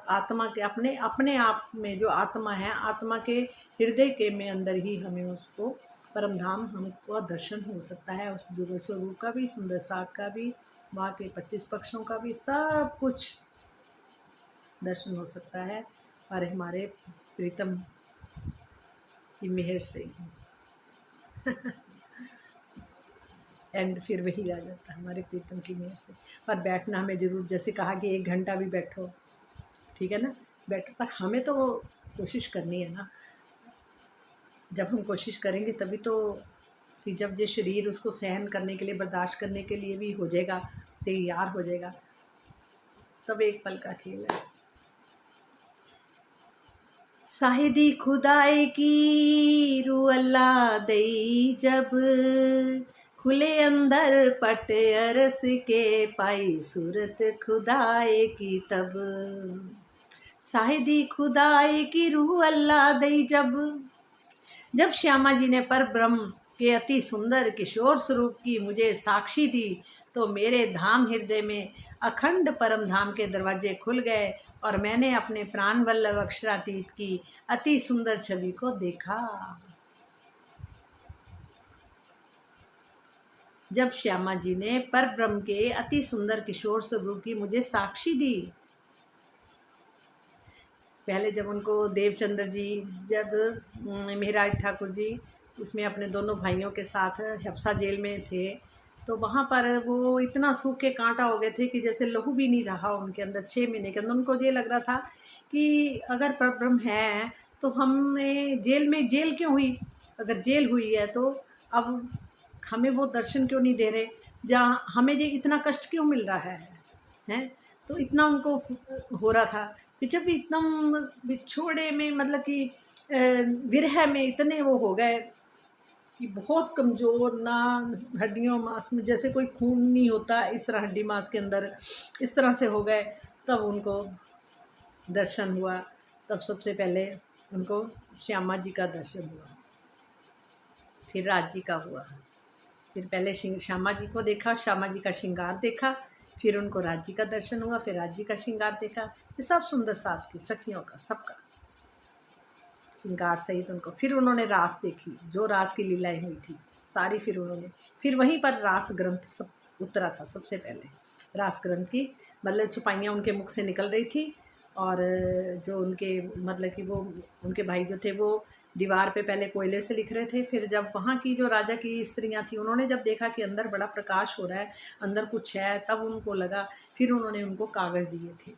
आत्मा के अपने आप में जो आत्मा है, आत्मा के हृदय के में अंदर ही हमें उसको परम धाम हमको दर्शन हो सकता है। उस जुगल स्वरूप का भी, सुंदर साग का भी, वहाँ के 25 पक्षों का भी, सब कुछ दर्शन हो सकता है और हमारे प्रीतम की मेहर से एंड फिर वही आ जाता है हमारे प्रीतम की मेहर से। पर बैठना हमें ज़रूर, जैसे कहा कि 1 घंटा भी बैठो, ठीक है ना, बैठो, पर हमें तो कोशिश करनी है ना। जब हम कोशिश करेंगे तभी तो, कि जब ये शरीर उसको सहन करने के लिए, बर्दाश्त करने के लिए भी हो जाएगा, तैयार हो जाएगा, तब एक पल का खेल है। साहिदी खुदाई की रूह अल्लाह दई, जब खुले अंदर पट अरस के, पाई सूरत खुदाई की तब। साहिदी खुदाई की रूह अल्लाह दई, जब श्यामा जी ने पर ब्रह्म के अति सुंदर किशोर स्वरूप की मुझे साक्षी दी, तो मेरे धाम हृदय में अखंड परम धाम के दरवाजे खुल गए और मैंने अपने प्राण वल्लभ अक्षरातीत की अति सुंदर छवि को देखा। जब श्यामा जी ने पर ब्रह्म के अति सुंदर किशोर स्वरूप की मुझे साक्षी दी, पहले जब उनको देवचंद्र जी, जब मेहराज ठाकुर जी उसमें अपने दोनों भाइयों के साथ हफ्सा जेल में थे, तो वहाँ पर वो इतना सूख के कांटा हो गए थे कि जैसे लहू भी नहीं रहा उनके अंदर। 6 महीने के अंदर उनको ये लग रहा था कि अगर परब्रह्म है तो हमें जेल क्यों हुई, अगर जेल हुई है तो अब हमें वो दर्शन क्यों नहीं दे रहे, जहाँ हमें ये इतना कष्ट क्यों मिल रहा है। तो इतना उनको हो रहा था कि जब एकदम बिछोड़े में, मतलब कि विरह में इतने वो हो गए कि बहुत कमज़ोर, ना हड्डियों मांस में जैसे कोई खून नहीं होता, इस तरह हड्डी मांस के अंदर इस तरह से हो गए। तब उनको दर्शन हुआ, तब सबसे पहले उनको श्यामा जी का दर्शन हुआ, फिर राज जी का हुआ, फिर पहले श्यामा जी को देखा, श्यामा जी का श्रृंगार देखा, फिर उनको राज जी का दर्शन हुआ, फिर राज जी का श्रृंगार देखा। ये सब सुंदर साथ की सखियों का, सबका श्रृंगार सहित उनको, फिर उन्होंने रास देखी, जो रास की लीलाएं हुई थी सारी, फिर उन्होंने, फिर वहीं पर रास ग्रंथ सब उतरा था। सबसे पहले रास ग्रंथ की मतलब छुपाइयाँ उनके मुख से निकल रही थी, और जो उनके मतलब कि वो उनके भाई जो थे वो दीवार पे पहले कोयले से लिख रहे थे। फिर जब वहाँ की जो राजा की स्त्रियाँ थी उन्होंने जब देखा कि अंदर बड़ा प्रकाश हो रहा है, अंदर कुछ है, तब उनको लगा, फिर उन्होंने उनको कागज़ दिए थे।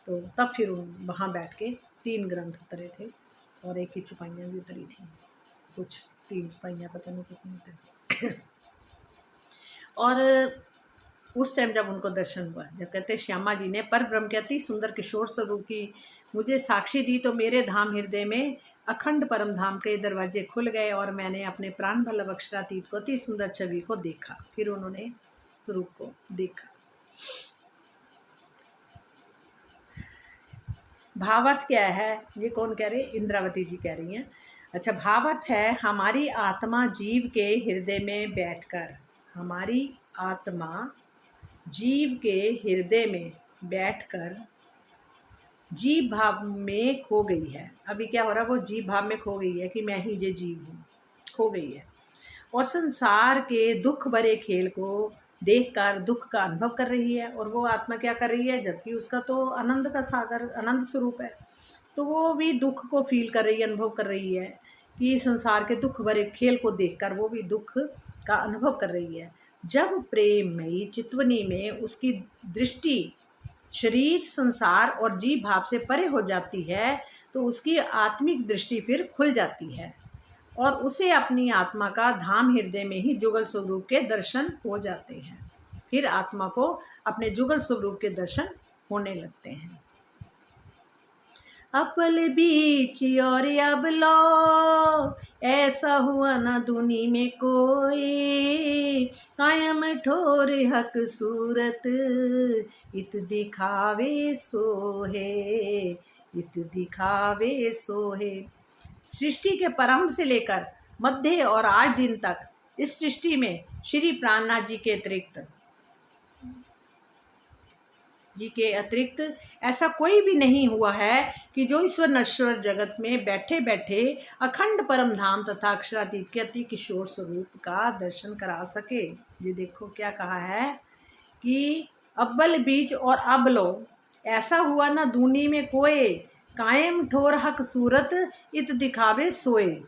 तो तब फिर वहाँ बैठ के 3 ग्रंथ उतरे थे और एक ही छुपाइयाँ भी उतरी थी, कुछ 3 छुपाइयाँ पता नहीं कितनी उतरी। और उस टाइम जब उनको दर्शन हुआ, जब कहते श्यामा जी ने पर ब्रह्म के अति सुंदर किशोर स्वरूप की मुझे साक्षी दी, तो मेरे धाम हृदय में अखंड परम धाम के दरवाजे खुल गए और मैंने अपने प्राण वल्लभ अक्षरातीत को अति सुंदर छवि को देखा। फिर उन्होंने स्वरूप को देखा। भावार्थ क्या है, ये कौन कह रहे हैं, इंद्रावती जी कह रही हैं। अच्छा, भावार्थ है हमारी आत्मा जीव के हृदय में बैठकर, हमारी आत्मा जीव के हृदय में बैठकर जीव भाव में खो गई है। अभी क्या हो रहा है, वो जीव भाव में खो गई है कि मैं ही ये जीव हूँ, खो गई है। और संसार के दुख भरे खेल को देखकर दुख का अनुभव कर रही है। और वो आत्मा क्या कर रही है, जबकि उसका तो आनंद का सागर, आनंद स्वरूप है, तो वो भी दुख को फील कर रही है, अनुभव कर रही है कि संसार के दुख भरे खेल को देखकर वो भी दुख का अनुभव कर रही है। जब प्रेममयी चितवनी में उसकी दृष्टि शरीर, संसार और जीव भाव से परे हो जाती है, तो उसकी आत्मिक दृष्टि फिर खुल जाती है और उसे अपनी आत्मा का धाम हृदय में ही जुगल स्वरूप के दर्शन हो जाते हैं। फिर आत्मा को अपने जुगल स्वरूप के दर्शन होने लगते हैं। अपल बीच और अब लो, ऐसा हुआ ना दुनी में कोई, कायम ठोर हक सूरत, इत दिखावे सोहे, इत दिखावे सोहे। सृष्टि के प्रारंभ से लेकर मध्य और आज दिन तक इस सृष्टि में श्री प्राणनाथ जी के अतिरिक्त ऐसा कोई भी नहीं हुआ है कि जो ईश्वर नश्वर जगत में बैठे बैठे अखंड परम धाम तथा अक्षरातीत के अति किशोर स्वरूप का दर्शन करा सके। ये देखो क्या कहा है कि अव्वल बीच और अब लो, ऐसा हुआ ना दूनी में कोई, कायम ठोर हक सूरत, इत दिखावे सोए।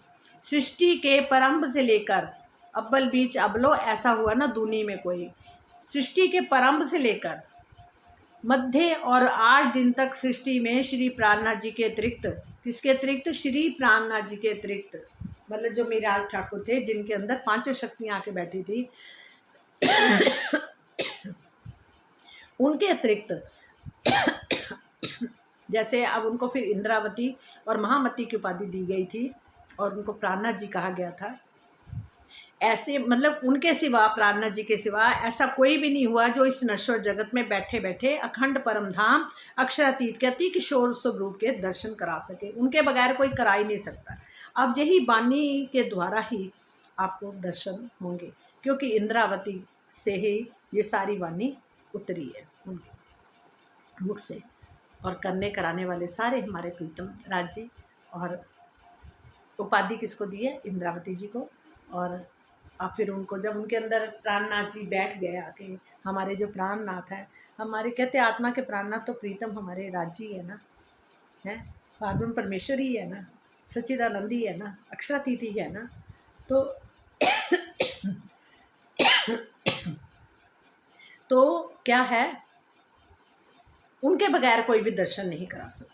सृष्टि के प्रारंभ से लेकर अव्वल बीच अब लो, ऐसा हुआ ना दूनी में कोई, सृष्टि के प्रारंभ से लेकर मध्य और आज दिन तक सृष्टि में श्री प्राणनाथ जी के अतिरिक्त, किसके अतिरिक्त, श्री प्राणनाथ जी के अतिरिक्त, मतलब जो मीराज ठाकुर थे जिनके अंदर पांचों शक्तियां आके बैठी थी उनके अतिरिक्त जैसे अब उनको फिर इंद्रावती और महामती की उपाधि दी गई थी और उनको प्राणनाथ जी कहा गया था, ऐसे मतलब उनके सिवा, प्राणनाथ जी के सिवा ऐसा कोई भी नहीं हुआ जो इस नश्वर जगत में बैठे बैठे अखंड परम धाम अक्षरातीत के अति किशोर स्वरूप के दर्शन करा सके। उनके बगैर कोई करा ही नहीं सकता। अब यही वाणी के द्वारा ही आपको दर्शन होंगे, क्योंकि इंद्रावती से ही ये सारी वाणी उतरी है उनके मुख से। और करने कराने वाले सारे हमारे प्रीतम राज जी, और उपाधि किसको दी है, इंद्रावती जी को। और अब फिर उनको जब उनके अंदर प्राणनाथ जी बैठ गए आके, हमारे जो प्राणनाथ है, हमारे कहते आत्मा के प्राणनाथ तो प्रीतम हमारे राजी है ना, है पार्वण परमेश्वर ही है ना, सच्चिदानंद ही है ना, अक्षरातीत ही है ना। तो क्या है, उनके बगैर कोई भी दर्शन नहीं करा सकता।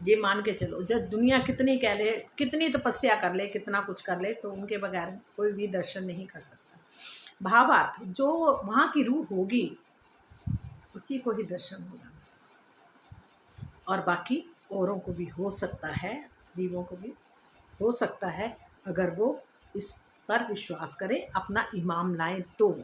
ये मान के चलो, जब दुनिया कितनी कह ले, कितनी तपस्या कर ले, कितना कुछ कर ले, तो उनके बगैर कोई भी दर्शन नहीं कर सकता। भावार्थ, जो वहाँ की रूह होगी उसी को ही दर्शन होगा, और बाकी औरों को भी हो सकता है, जीवों को भी हो सकता है, अगर वो इस पर विश्वास करे, अपना ईमान लाए तो।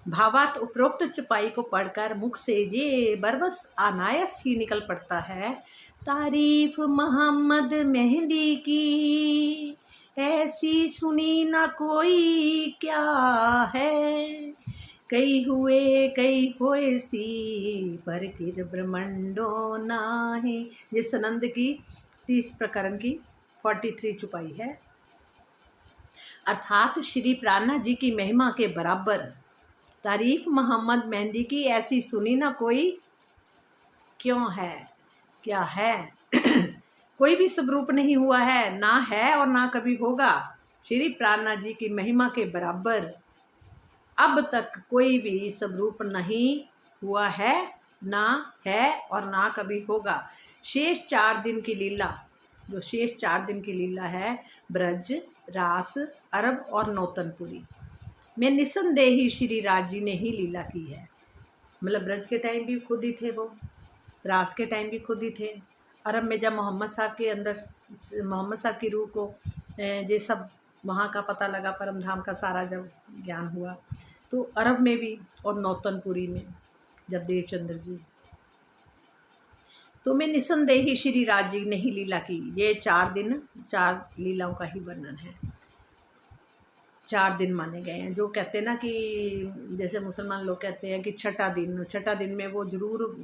भावार्थ, उपरोक्त चपाई को पढ़कर मुख से ये बरबस अनायास ही निकल पड़ता है, तारीफ मोहम्मद मेहंदी की ऐसी सुनी ना कोई क्या है, कई हुए सी पर किर ब्रह्मंडो नाहे। ये सनंद की 30 प्रकरण की 43 चुपाई है। अर्थात श्री प्राणनाथ जी की महिमा के बराबर तारीफ मोहम्मद मेहंदी की ऐसी सुनी ना कोई क्यों है, क्या है कोई भी स्वरूप नहीं हुआ है, ना है और ना कभी होगा। श्री प्राणनाथ जी की महिमा के बराबर अब तक कोई भी स्वरूप नहीं हुआ है, ना है और ना कभी होगा। शेष 4 दिन की लीला, जो शेष 4 दिन की लीला है, ब्रज, रास, अरब और नौतनपुरी में निसंदेही श्री राज जी ने ही लीला की है। मतलब ब्रज के टाइम भी खुद ही थे वो, रास के टाइम भी खुद ही थे, अरब में जब मोहम्मद साहब के अंदर, मोहम्मद साहब की रूह को ये सब वहाँ का पता लगा, परम धाम का सारा जब ज्ञान हुआ, तो अरब में भी, और नौतनपुरी में जब देवचंद्र जी। तो मैं निसंदेह ही श्री राज जी ने ही लीला की। ये 4 दिन 4 लीलाओं का ही वर्णन है। 4 दिन माने गए हैं। जो कहते हैं ना कि जैसे मुसलमान लोग कहते हैं कि छठा दिन में वो ज़रूर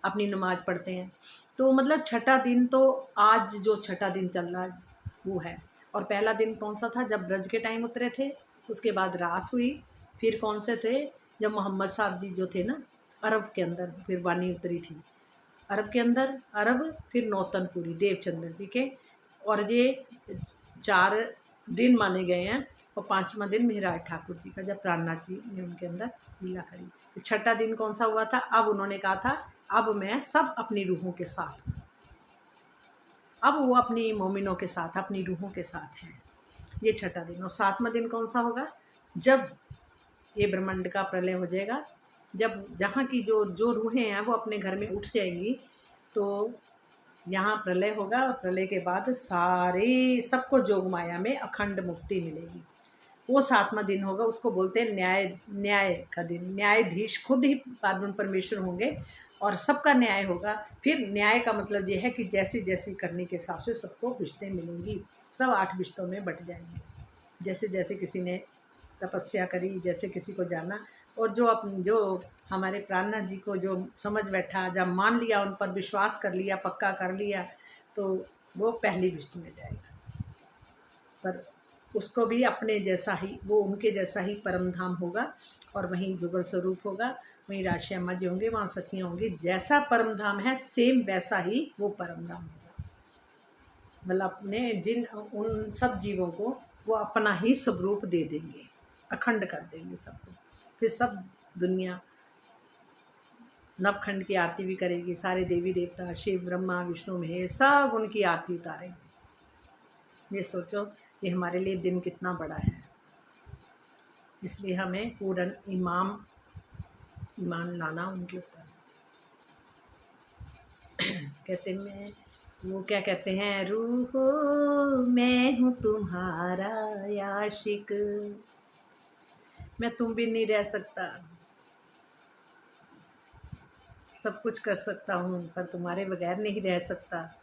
अपनी नमाज पढ़ते हैं। तो मतलब छठा दिन तो आज जो छठा दिन चल रहा है वो है। और पहला दिन कौन सा था? जब ब्रज के टाइम उतरे थे। उसके बाद रास हुई। फिर कौन से थे? जब मोहम्मद साहब जी जो थे ना अरब के अंदर, फिर वाणी उतरी थी अरब के अंदर, अरब फिर नौतनपुरी देवचंद्र जी के। और ये 4 दिन माने गए हैं। और 5वां दिन मेहराज ठाकुर जी का, जब प्राणनाथ जी ने उनके अंदर लीला करी। छठा दिन कौन सा हुआ था? अब उन्होंने कहा था अब मैं सब अपनी रूहों के साथ हूँ। अब वो अपनी मोमिनों के साथ, अपनी रूहों के साथ हैं। ये छठा दिन। और 7वां दिन कौन सा होगा? जब ये ब्रह्मांड का प्रलय हो जाएगा, जब जहाँ की जो रूहें हैं वो अपने घर में उठ जाएंगी, तो यहाँ प्रलय होगा। और प्रलय के बाद सारे सबको जोग माया में अखंड मुक्ति मिलेगी। वो 7वां दिन होगा। उसको बोलते हैं न्याय का दिन। न्यायाधीश खुद ही पार्वण परमेश्वर होंगे और सबका न्याय होगा। फिर न्याय का मतलब ये है कि जैसी जैसी करने के हिसाब से सबको बिश्तें मिलेंगी। सब 8 बिश्तों में बट जाएंगे। जैसे जैसे किसी ने तपस्या करी, जैसे किसी को जाना। और जो हमारे प्राणनाथ जी को जो समझ बैठा, जब मान लिया, उन पर विश्वास कर लिया, पक्का कर लिया, तो वो पहली बिश्त में जाएगा। पर उसको भी अपने जैसा ही, वो उनके जैसा ही परम धाम होगा। और वहीं जुगल स्वरूप होगा, वहीं राशि अम्मा जी होंगे, वहाँ सखियाँ होंगी। जैसा परम धाम है सेम वैसा ही वो परम धाम होगा। मतलब अपने उन सब जीवों को वो अपना ही स्वरूप दे देंगे, अखंड कर देंगे सबको। फिर सब दुनिया नवखंड की आरती भी करेगी। सारे देवी देवता, शिव ब्रह्मा विष्णु महेश सब उनकी आरती उतारेंगे। ये सोचो कि हमारे लिए दिन कितना बड़ा है। इसलिए हमें पूर्ण ईमान लाना उनके ऊपर। कहते हैं वो क्या कहते हैं, रूह मैं हूँ तुम्हारा आशिक, मैं तुम भी नहीं रह सकता, सब कुछ कर सकता हूँ पर तुम्हारे बगैर नहीं रह सकता।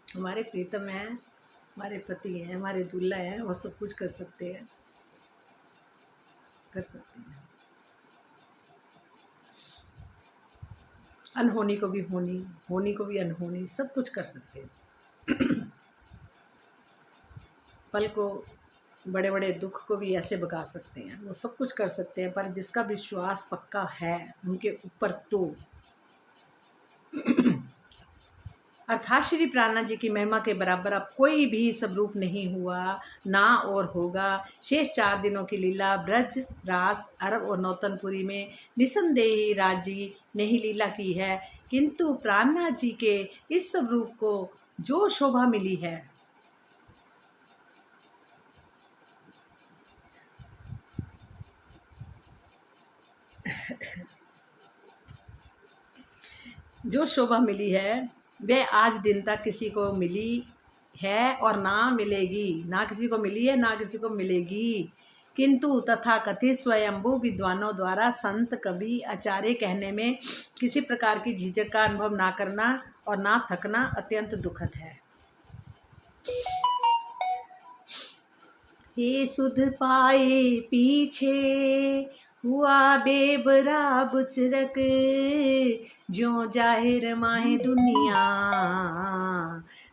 हमारे प्रीतम हैं, हमारे पति हैं, हमारे दूल्हा हैं, वो सब कुछ कर सकते हैं। अनहोनी को भी होनी, होनी को भी अनहोनी, सब कुछ कर सकते हैं। पल को, बड़े बड़े दुख को भी ऐसे भगा सकते हैं। वो सब कुछ कर सकते हैं। पर जिसका विश्वास पक्का है उनके ऊपर, तो अर्थात श्री प्राणनाथ जी की महिमा के बराबर अब कोई भी स्वरूप नहीं हुआ, ना और होगा। शेष 4 दिनों की लीला ब्रज, रास, अरब और नौतनपुरी में निसंदेही राज जी ने ही लीला की है। किंतु प्राणनाथ जी के इस स्वरूप को जो शोभा मिली है, जो शोभा मिली है वह आज दिन तक किसी को मिली है और ना मिलेगी। ना किसी को मिली है, ना किसी को मिलेगी। किंतु तथा कथित स्वयंभू विद्वानों द्वारा संत, कवि, आचार्य कहने में किसी प्रकार की झिझक का अनुभव ना करना और ना थकना अत्यंत दुखद है। ये सुध पाए पीछे हुआ बेबरा बुचरक, ज्यों जाहिर माहे दुनिया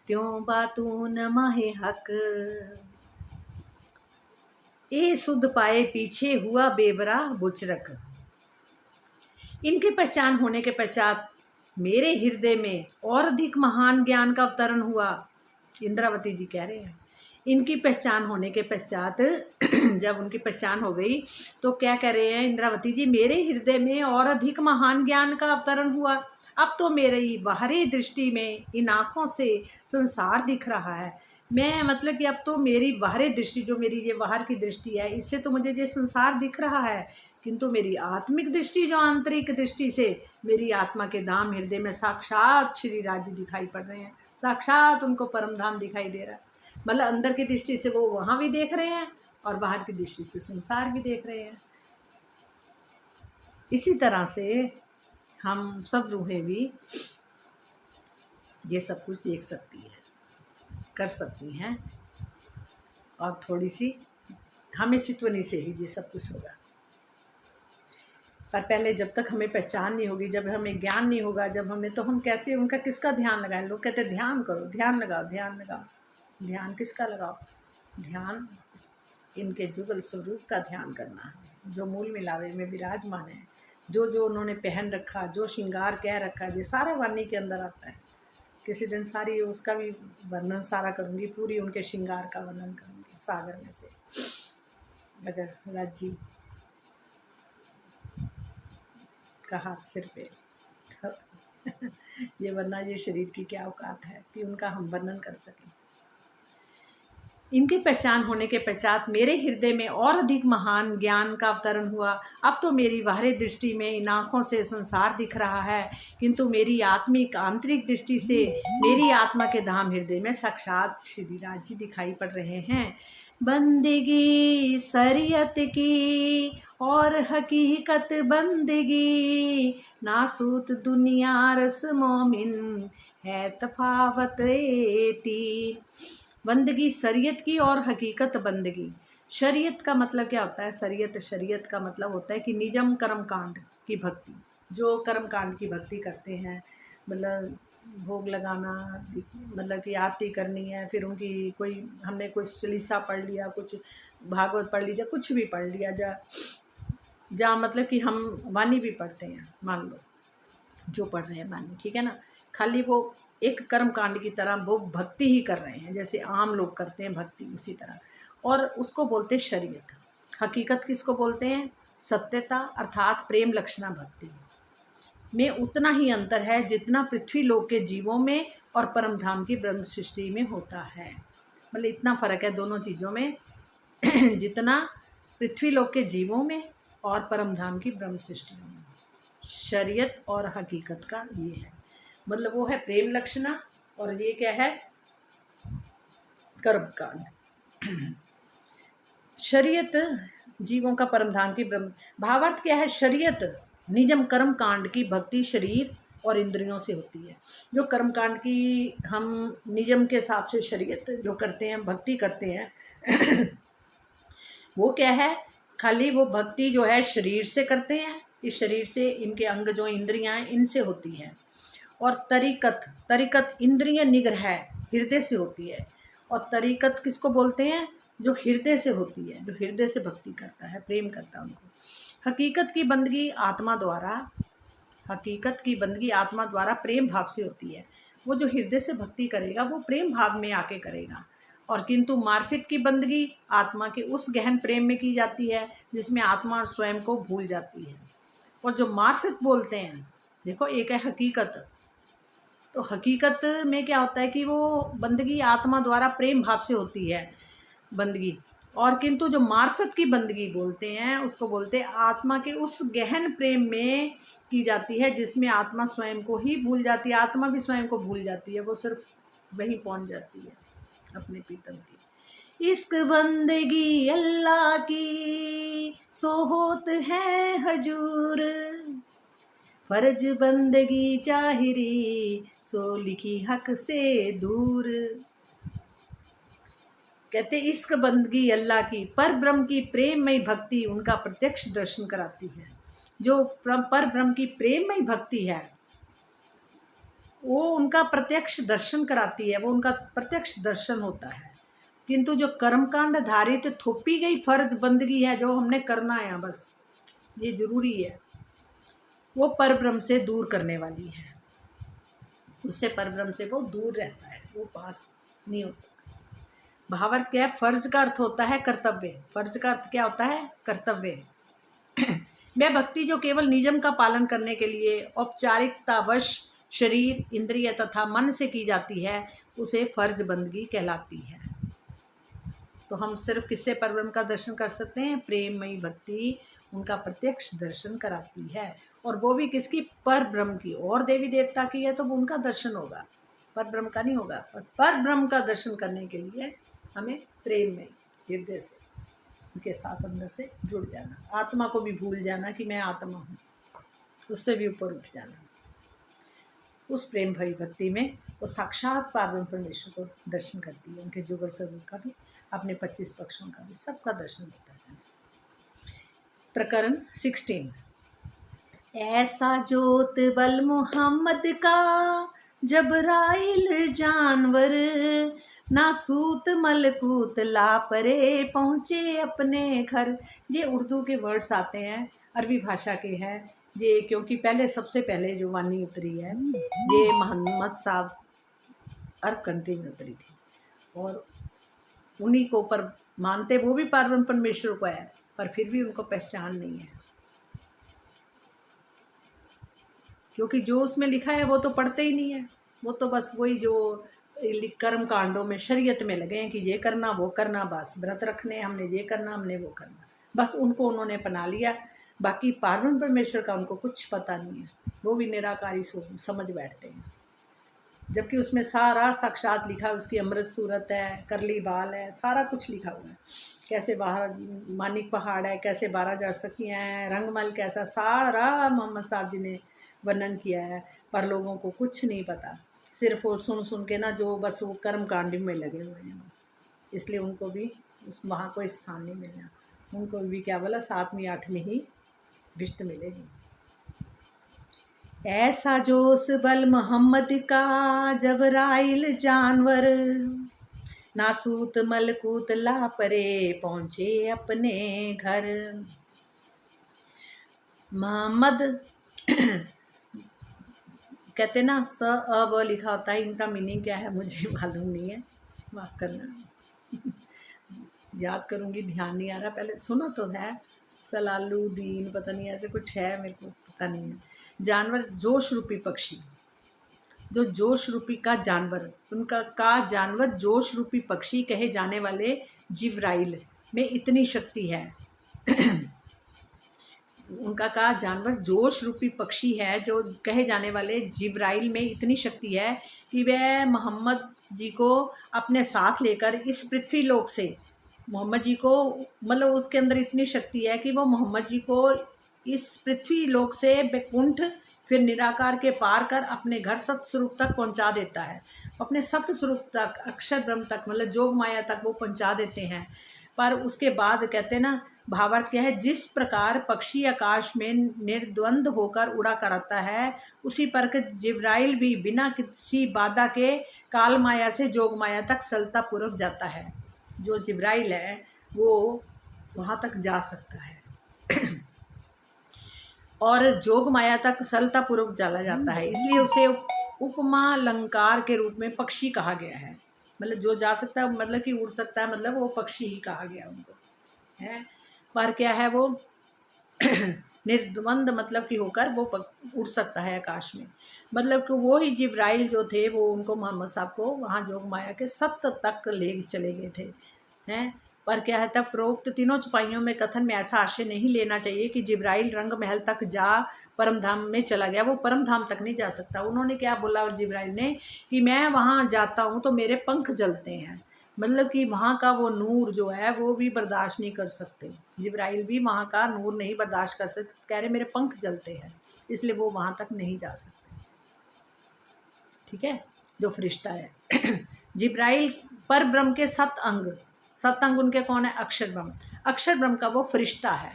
त्यों बातून माहे हक। ये सुध पाए पीछे हुआ बेबरा बुचरक, इनकी पहचान होने के पश्चात मेरे हृदय में और अधिक महान ज्ञान का अवतरण हुआ। इंद्रावती जी कह रहे हैं इनकी पहचान होने के पश्चात जब उनकी पहचान हो गई तो क्या कह रहे हैं इंद्रावती जी, मेरे हृदय में और अधिक महान ज्ञान का अवतरण हुआ। अब तो मेरी बाहरी दृष्टि में इन आँखों से संसार दिख रहा है। मैं मतलब कि अब तो मेरी बाहरी दृष्टि, जो मेरी ये बाहर की दृष्टि है, इससे तो मुझे ये संसार दिख रहा है। किंतु मेरी आत्मिक दृष्टि, जो आंतरिक दृष्टि से मेरी आत्मा के धाम हृदय में साक्षात श्री राज जी दिखाई पड़ रहे हैं। साक्षात उनको परम धाम दिखाई दे रहा है। मतलब अंदर की दृष्टि से वो वहाँ भी देख रहे हैं और बाहर की दृष्टि से संसार भी देख रहे हैं। इसी तरह से हम सब रूहें भी ये सब कुछ देख सकती है, कर सकती हैं, और थोड़ी सी हमें चितवनी से ही ये सब कुछ होगा। पर पहले जब तक हमें पहचान नहीं होगी, जब हमें ज्ञान नहीं होगा, जब हमें, तो हम कैसे उनका किसका ध्यान लगाएं। लोग कहते हैं ध्यान करो, ध्यान लगाओ, ध्यान लगाओ। ध्यान किसका लगाओ? ध्यान इनके जुगल स्वरूप का ध्यान करना है, जो मूल मिलावे में विराजमान है, जो जो उन्होंने पहन रखा, जो श्रृंगार कह रखा है, ये सारा वाणी के अंदर आता है। किसी दिन सारी उसका भी वर्णन सारा करूँगी, पूरी उनके श्रृंगार का वर्णन करूँगी सागर में से। अगर राजी का हाथ सिर पे ये वरना ये शरीर की क्या औकात है कि उनका हम वर्णन कर सकें। इनकी पहचान होने के पश्चात मेरे हृदय में और अधिक महान ज्ञान का अवतरण हुआ। अब तो मेरी बाहरी दृष्टि में इन आँखों से संसार दिख रहा है, किंतु मेरी आत्मिक आंतरिक दृष्टि से मेरी आत्मा के धाम हृदय में साक्षात श्रीराज जी दिखाई पड़ रहे हैं। बंदगी शरीयत की और हकीकत बंदगी, नासूत दुनिया रस मोमिन है तफावत एती। बंदगी शरीयत की और हकीकत बंदगी। शरीयत का मतलब क्या होता है? शरीयत का मतलब होता है कि निजम कर्म कांड की भक्ति, जो कर्म कांड की भक्ति करते हैं, मतलब भोग लगाना, मतलब कि आरती करनी है, फिर उनकी कोई, हमने कुछ चालीसा पढ़ लिया, कुछ भागवत पढ़ लीजिए, कुछ भी पढ़ लिया, जा मतलब कि हम वाणी भी पढ़ते हैं, मान लो जो पढ़ रहे हैं वाणी, ठीक है ना, खाली वो एक कर्म कांड की तरह वो भक्ति ही कर रहे हैं, जैसे आम लोग करते हैं भक्ति, उसी तरह। और उसको बोलते हैं शरीयत। हकीकत किसको बोलते हैं? सत्यता, अर्थात प्रेम लक्षणा भक्ति में उतना ही अंतर है जितना पृथ्वी लोक के जीवों में और परम धाम की ब्रह्म सृष्टि में होता है। मतलब इतना फर्क है दोनों चीज़ों में जितना पृथ्वी लोक के जीवों में और परम धाम की ब्रह्म सृष्टि में। शरीयत और हकीकत का ये है, मतलब वो है प्रेम लक्षणा, और ये क्या है? कर्म कांड। शरीयत जीवों का परम धाम की ब्रह्म। भावार्थ क्या है? शरीयत निजम कर्म कांड की भक्ति शरीर और इंद्रियों से होती है। जो कर्म कांड की हम निजम के हिसाब से शरीयत जो करते हैं, भक्ति करते हैं वो क्या है? खाली वो भक्ति जो है शरीर से करते हैं, इस शरीर से, इनके अंग जो इंद्रियां हैं इनसे होती है। और तरीकत इंद्रिय निग्रह हृदय से होती है। और तरीकत किसको बोलते हैं? जो हृदय से होती है, जो हृदय से भक्ति करता है, प्रेम करता है उनको। हकीकत की बंदगी आत्मा द्वारा प्रेम भाव से होती है। वो जो हृदय से भक्ति करेगा वो प्रेम भाव में आके करेगा। और किंतु मार्फित की बंदगी आत्मा के उस गहन प्रेम में की जाती है जिसमें आत्मा स्वयं को भूल जाती है। और जो मार्फित बोलते हैं, देखो एक है हकीकत, तो हकीकत में क्या होता है कि वो बंदगी आत्मा द्वारा प्रेम भाव से होती है बंदगी। और किंतु जो मार्फत की बंदगी बोलते हैं उसको बोलते हैं आत्मा के उस गहन प्रेम में की जाती है जिसमें आत्मा स्वयं को ही भूल जाती है। आत्मा भी स्वयं को भूल जाती है, वो सिर्फ वहीं पहुंच जाती है अपने प्रीतम की। इश्क बंदगी अल्लाह की सो होत है हजूर, फर्ज बंदगी चाहिरी सो लिखी हक से दूर। कहते इश्क बंदगी अल्लाह की, पर ब्रह्म की प्रेममयी भक्ति उनका प्रत्यक्ष दर्शन कराती है। जो पर ब्रह्म की प्रेममयी भक्ति है वो उनका प्रत्यक्ष दर्शन कराती है, वो उनका प्रत्यक्ष दर्शन होता है। किंतु जो कर्मकांड धारित थोपी गई फर्ज बंदगी है, जो हमने करना है, बस ये जरूरी है, वो परब्रह्म से दूर करने वाली है। उससे परब्रह्म से वो दूर रहता है, वो पास नहीं होता। भावार्थ क्या है? फर्ज का अर्थ होता है कर्तव्य। फर्ज का अर्थ क्या होता है? कर्तव्य। वह भक्ति जो केवल नियम का पालन करने के लिए औपचारिकतावश शरीर, इंद्रिय तथा मन से की जाती है उसे फर्ज बंदगी कहलाती है। तो हम सिर्फ किससे परब्रह्म का दर्शन कर सकते हैं? प्रेममयी भक्ति उनका प्रत्यक्ष दर्शन कराती है। और वो भी किसकी? पर ब्रह्म की। और देवी देवता की है तो वो उनका दर्शन होगा, पर ब्रह्म का नहीं होगा। पर ब्रह्म का दर्शन करने के लिए हमें प्रेम में हृदय से उनके साथ अंदर से जुड़ जाना, आत्मा को भी भूल जाना कि मैं आत्मा हूँ। उससे भी ऊपर उठ जाना। उस प्रेम भरी भक्ति में वो साक्षात पार्वती परमेश्वर को दर्शन करती है, उनके जुगल स्वरूप का भी, अपने 25 पक्षों का भी, सबका दर्शन होता है। प्रकरण 16। ऐसा जोत बल मोहम्मद का जबराइल जानवर, ना सूत मलकूत लापरे पहुँचे अपने घर। ये उर्दू के वर्ड्स आते हैं, अरबी भाषा के हैं ये, क्योंकि पहले सबसे पहले जो वाणी उतरी है ये मोहम्मद साहब अरब कंट्री में उतरी थी, और उन्हीं को पर मानते वो भी पार्वती परमेश्वर को है, पर फिर भी उनको पहचान नहीं है, क्योंकि जो उसमें लिखा है वो तो पढ़ते ही नहीं है। वो तो बस वही जो कर्म कांडों में शरीयत में लगे हैं कि ये करना वो करना, बस व्रत रखने, हमने ये करना हमने वो करना, बस उनको उन्होंने अपना लिया। बाकी पार्वती परमेश्वर का उनको कुछ पता नहीं है, वो भी निराकारी समझ बैठते हैं, जबकि उसमें सारा साक्षात लिखा, उसकी अमृत सूरत है, करली बाल है, सारा कुछ लिखा हुआ है, कैसे बाहर मानिक पहाड़ है, कैसे 12,000 सखियाँ हैं, रंगमल कैसा, सारा मोहम्मद साहब जी ने वर्णन किया है, पर लोगों को कुछ नहीं पता, सिर्फ वो सुन सुन के ना जो बस वो कर्म कांड में लगे हुए हैं बस, इसलिए उनको भी उस वहाँ कोई स्थान नहीं मिलना, उनको भी क्या बोला 7वीं 8वीं ही भिष्ट मिलेगी। ऐसा जोश बल मोहम्मद का जबराइल जानवर, नासूत मलकूत लापरे पहुँचे अपने घर। मोहम्मद कहते ना स अब लिखा होता है, इनका मीनिंग क्या है मुझे मालूम नहीं है, माफ़ करना याद करूँगी, ध्यान नहीं आ रहा, पहले सुनो तो है, सलालुद्दीन पता नहीं ऐसे कुछ है, मेरे को पता नहीं है। जानवर जोश रूपी पक्षी, जो जोश रूपी का जानवर, उनका का जानवर जोश रूपी पक्षी कहे जाने वाले जिब्राइल में इतनी शक्ति है उनका का जानवर जोश रूपी पक्षी है, जो कहे जाने वाले जिब्राइल में इतनी शक्ति है कि वह मोहम्मद जी को अपने साथ लेकर इस पृथ्वी लोक से, मोहम्मद जी को मतलब उसके अंदर इतनी शक्ति है कि वो मोहम्मद जी को इस पृथ्वी लोक से बैकुंठ फिर निराकार के पार कर अपने घर सत्य स्वरूप तक पहुंचा देता है, अपने सत्य स्वरूप तक, अक्षर ब्रह्म तक, मतलब जोग माया तक वो पहुंचा देते हैं। पर उसके बाद कहते हैं ना, भावार्थ क्या है, जिस प्रकार पक्षी आकाश में निर्द्वंद होकर उड़ा करता है, उसी पर जिब्राइल भी बिना किसी बाधा के काल माया से जोग माया तक सलता पूर्वक जाता है। जो जिब्राइल है वो वहाँ तक जा सकता है और जोग माया तक सलता पूर्वक चला जाता है, इसलिए उसे उपमा अलंकार के रूप में पक्षी कहा गया है। मतलब जो जा सकता है, मतलब कि उड़ सकता है, मतलब वो पक्षी ही कहा गया उनको है। पर क्या है वो निर्द्वंद मतलब कि होकर वो उड़ सकता है आकाश में, मतलब कि वो ही जिब्राइल जो थे वो उनको मोहम्मद साहब को वहाँ जोग माया के सत्य तक ले चले गए थे हैं। पर क्या है, तब प्रोक्त तीनों चौपाइयों में कथन में ऐसा आशय नहीं लेना चाहिए कि जिब्राइल रंग महल तक जा परम धाम में चला गया, वो परम धाम तक नहीं जा सकता। उन्होंने क्या बोला जिब्राइल ने कि मैं वहाँ जाता हूँ तो मेरे पंख जलते हैं, मतलब कि वहाँ का वो नूर जो है वो भी बर्दाश्त नहीं कर सकते, जिब्राइल भी वहाँ का नूर नहीं बर्दाश्त कर सकते, कह रहे मेरे पंख जलते हैं, इसलिए वो वहाँ तक नहीं जा सकते। ठीक है, जो फरिश्ता है जिब्राइल पर ब्रह्म के 7 अंग, 7 अंग उनके कौन है, अक्षर ब्रह्म, अक्षर ब्रह्म का वो फरिश्ता है,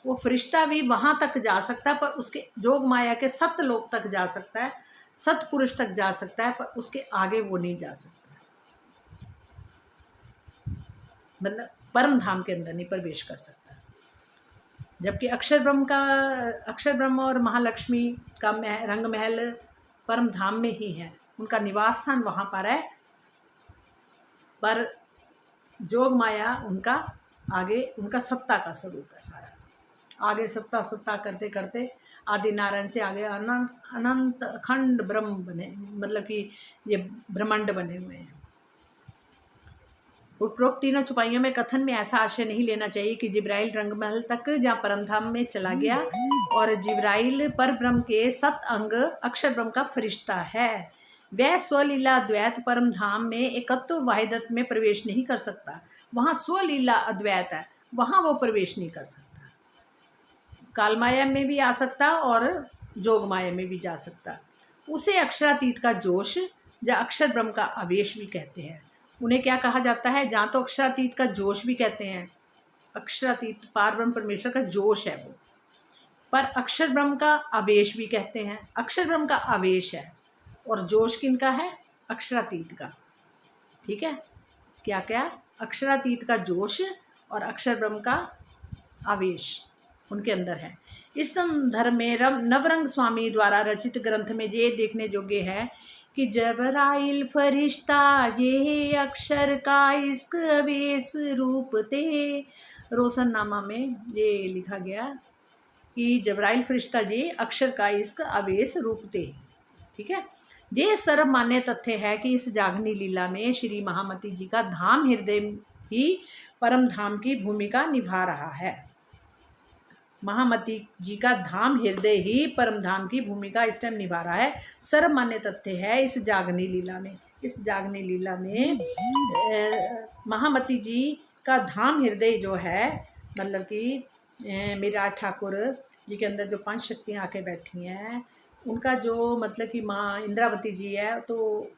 वो फरिश्ता भी वहाँ तक जा सकता है, पर उसके जोग माया के 7 लोक तक जा सकता है, सतपुरुष तक जा सकता है, पर उसके आगे वो नहीं जा सकता, मतलब परम धाम के अंदर नहीं प्रवेश कर सकता। जबकि अक्षर ब्रह्म और महालक्ष्मी का रंग महल परम धाम में ही है, उनका निवास स्थान वहाँ पर है, पर जोग माया उनका आगे, उनका सत्ता का स्वरूप है सारा, आगे सत्ता करते करते आदि नारायण से आगे अनंत अखंड ब्रह्म बने, मतलब कि ये ब्रह्मांड बने हुए हैं। उपरोक्त तीनों चौपाइयों में कथन में ऐसा आशय नहीं लेना चाहिए कि जिब्राइल रंगमहल तक या परमधाम में चला गया, और जिब्राइल पर ब्रह्म के 7 अंग अक्षर ब्रह्म का फरिश्ता है, वह स्वलीला द्वैत परम धाम में एकत्व वाहिदत में प्रवेश नहीं कर सकता। वहाँ स्वलीला अद्वैत है, वहाँ वो प्रवेश नहीं कर सकता, कालमाया में भी आ सकता और जोग माया में भी जा सकता। उसे अक्षरातीत का जोश या अक्षर ब्रह्म का आवेश भी कहते हैं। उन्हें क्या कहा जाता है? जहाँ तो अक्षरातीत का जोश भी कहते हैं, अक्षरातीत पार ब्रह्म परमेश्वर का जोश है वो, पर अक्षर ब्रह्म का आवेश भी कहते हैं। अक्षर ब्रह्म का आवेश है और जोश किनका है? अक्षरातीत का। ठीक है, क्या क्या? अक्षरातीत का जोश और अक्षर ब्रह्म का आवेश उनके अंदर है। इस संदर्भ में नवरंग स्वामी द्वारा रचित ग्रंथ में ये देखने योग्य है कि जबराइल फरिश्ता ये अक्षर का इश्क अवेश रूप ते। रोशननामा में ये लिखा गया कि जबराइल फरिश्ता ये अक्षर का इश्क अवेश रूप ते। ठीक है, ये सर्वमान्य तथ्य है कि इस जागनी लीला में श्री महामती जी का धाम हृदय ही परम धाम की भूमिका निभा रहा है। महामती जी का धाम हृदय ही परम धाम की भूमिका इस टाइम निभा रहा है। सर्वमान्य तथ्य है इस जागनी लीला में। इस जागनी लीला में महामती जी का धाम हृदय जो है, मतलब कि मिराट ठाकुर जी के अंदर जो 5 शक्तियाँ आके बैठी हैं, उनका जो मतलब कि माँ इंद्रावती जी है, तो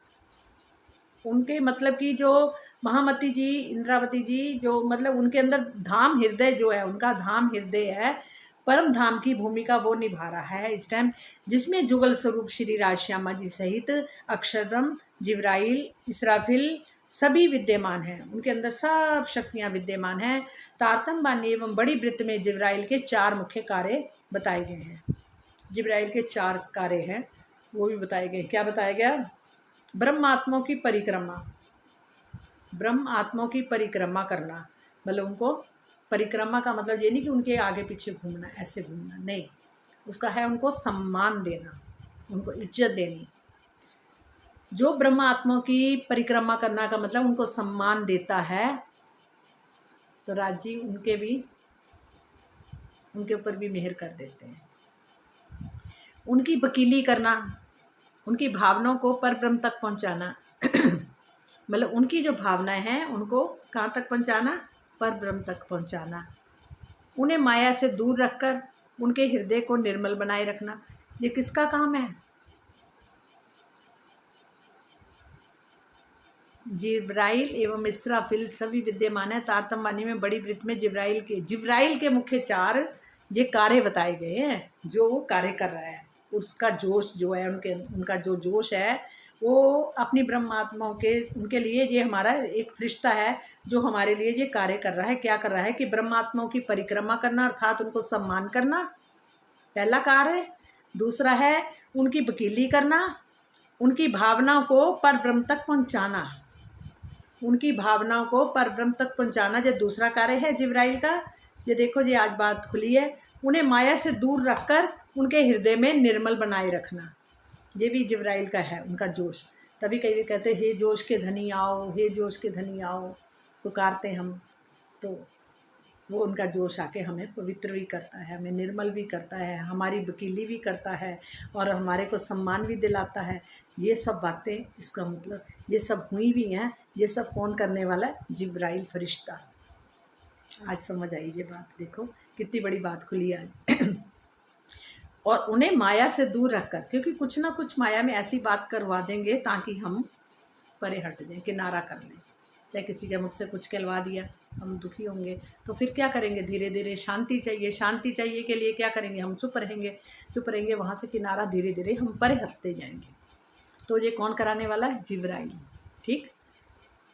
उनके मतलब कि जो महामती जी, इंद्रावती जी, जो मतलब उनके अंदर धाम हृदय जो है, उनका धाम हृदय है, परम धाम की भूमिका वो निभा रहा है इस टाइम, जिसमें जुगल स्वरूप श्री राजश्यामा जी सहित अक्षरब्रह्म, जिब्राइल, इसराफिल सभी विद्यमान हैं। उनके अंदर सब शक्तियाँ विद्यमान हैं। तारतम बानी एवं बड़ी वृत्त में जिब्राइल के 4 मुख्य कार्य बताए गए हैं। जिब्राइल के 4 कार्य हैं, वो भी बताए गए। क्या बताया गया? ब्रह्म आत्माओं की परिक्रमा। ब्रह्म आत्माओं की परिक्रमा करना, मतलब उनको परिक्रमा का मतलब ये नहीं कि उनके आगे पीछे घूमना, ऐसे घूमना नहीं, उसका है उनको सम्मान देना, उनको इज्जत देनी। जो ब्रह्म आत्माओं की परिक्रमा करना का मतलब उनको सम्मान देता है, तो राजी उनके ऊपर भी मेहर कर देते हैं। उनकी वकीली करना, उनकी भावनाओं को पर ब्रह्म तक पहुंचाना मतलब उनकी जो भावनाएं हैं उनको कहाँ तक पहुंचाना? पर ब्रह्म तक पहुंचाना। उन्हें माया से दूर रखकर उनके हृदय को निर्मल बनाए रखना, ये किसका काम है? जिब्राइल एवं इसराफिल सभी विद्यमान है। तारतम बानी में बड़ी वृत्त में जिब्राइल के मुख्य 4 ये कार्य बताए गए हैं, जो वो कार्य कर रहा है। उसका जोश जो है, उनका जो जोश है वो अपनी ब्रह्मात्माओं के, उनके लिए ये हमारा एक फरिश्ता है जो हमारे लिए ये कार्य कर रहा है। क्या कर रहा है? कि ब्रह्मात्माओं की परिक्रमा करना, अर्थात उनको सम्मान करना, पहला कार्य। दूसरा है उनकी वकीली करना, उनकी भावनाओं को पर ब्रह्म तक पहुंचाना, उनकी भावनाओं को पर ब्रह्म तक पहुंचाना, ये दूसरा कार्य है जिब्राइल का। ये देखो, ये आज बात खुली है। उन्हें माया से दूर रखकर उनके हृदय में निर्मल बनाए रखना, ये भी जिब्राइल का है, उनका जोश। तभी कई कहते हैं, हे जोश के धनी आओ, हे जोश के धनी आओ, पुकारते हम, तो वो उनका जोश आके हमें पवित्र भी करता है, हमें निर्मल भी करता है, हमारी वकीली भी करता है और हमारे को सम्मान भी दिलाता है। ये सब बातें, इसका मतलब ये सब हुई भी हैं। ये सब कौन करने वाला है? जिब्राइल फरिश्ता। आज समझ आई ये बात, देखो कितनी बड़ी बात खुली आज और उन्हें माया से दूर रखकर, क्योंकि कुछ ना कुछ माया में ऐसी बात करवा देंगे ताकि हम परे हट जाएं, किनारा कर लें। चाहे किसी के मुख से कुछ कहलवा दिया, हम दुखी होंगे, तो फिर क्या करेंगे? धीरे धीरे शांति चाहिए, शांति चाहिए के लिए क्या करेंगे? हम चुप रहेंगे, वहाँ से किनारा धीरे धीरे हम परे हटते जाएंगे। तो ये कौन कराने वाला है? जिब्राइल। ठीक।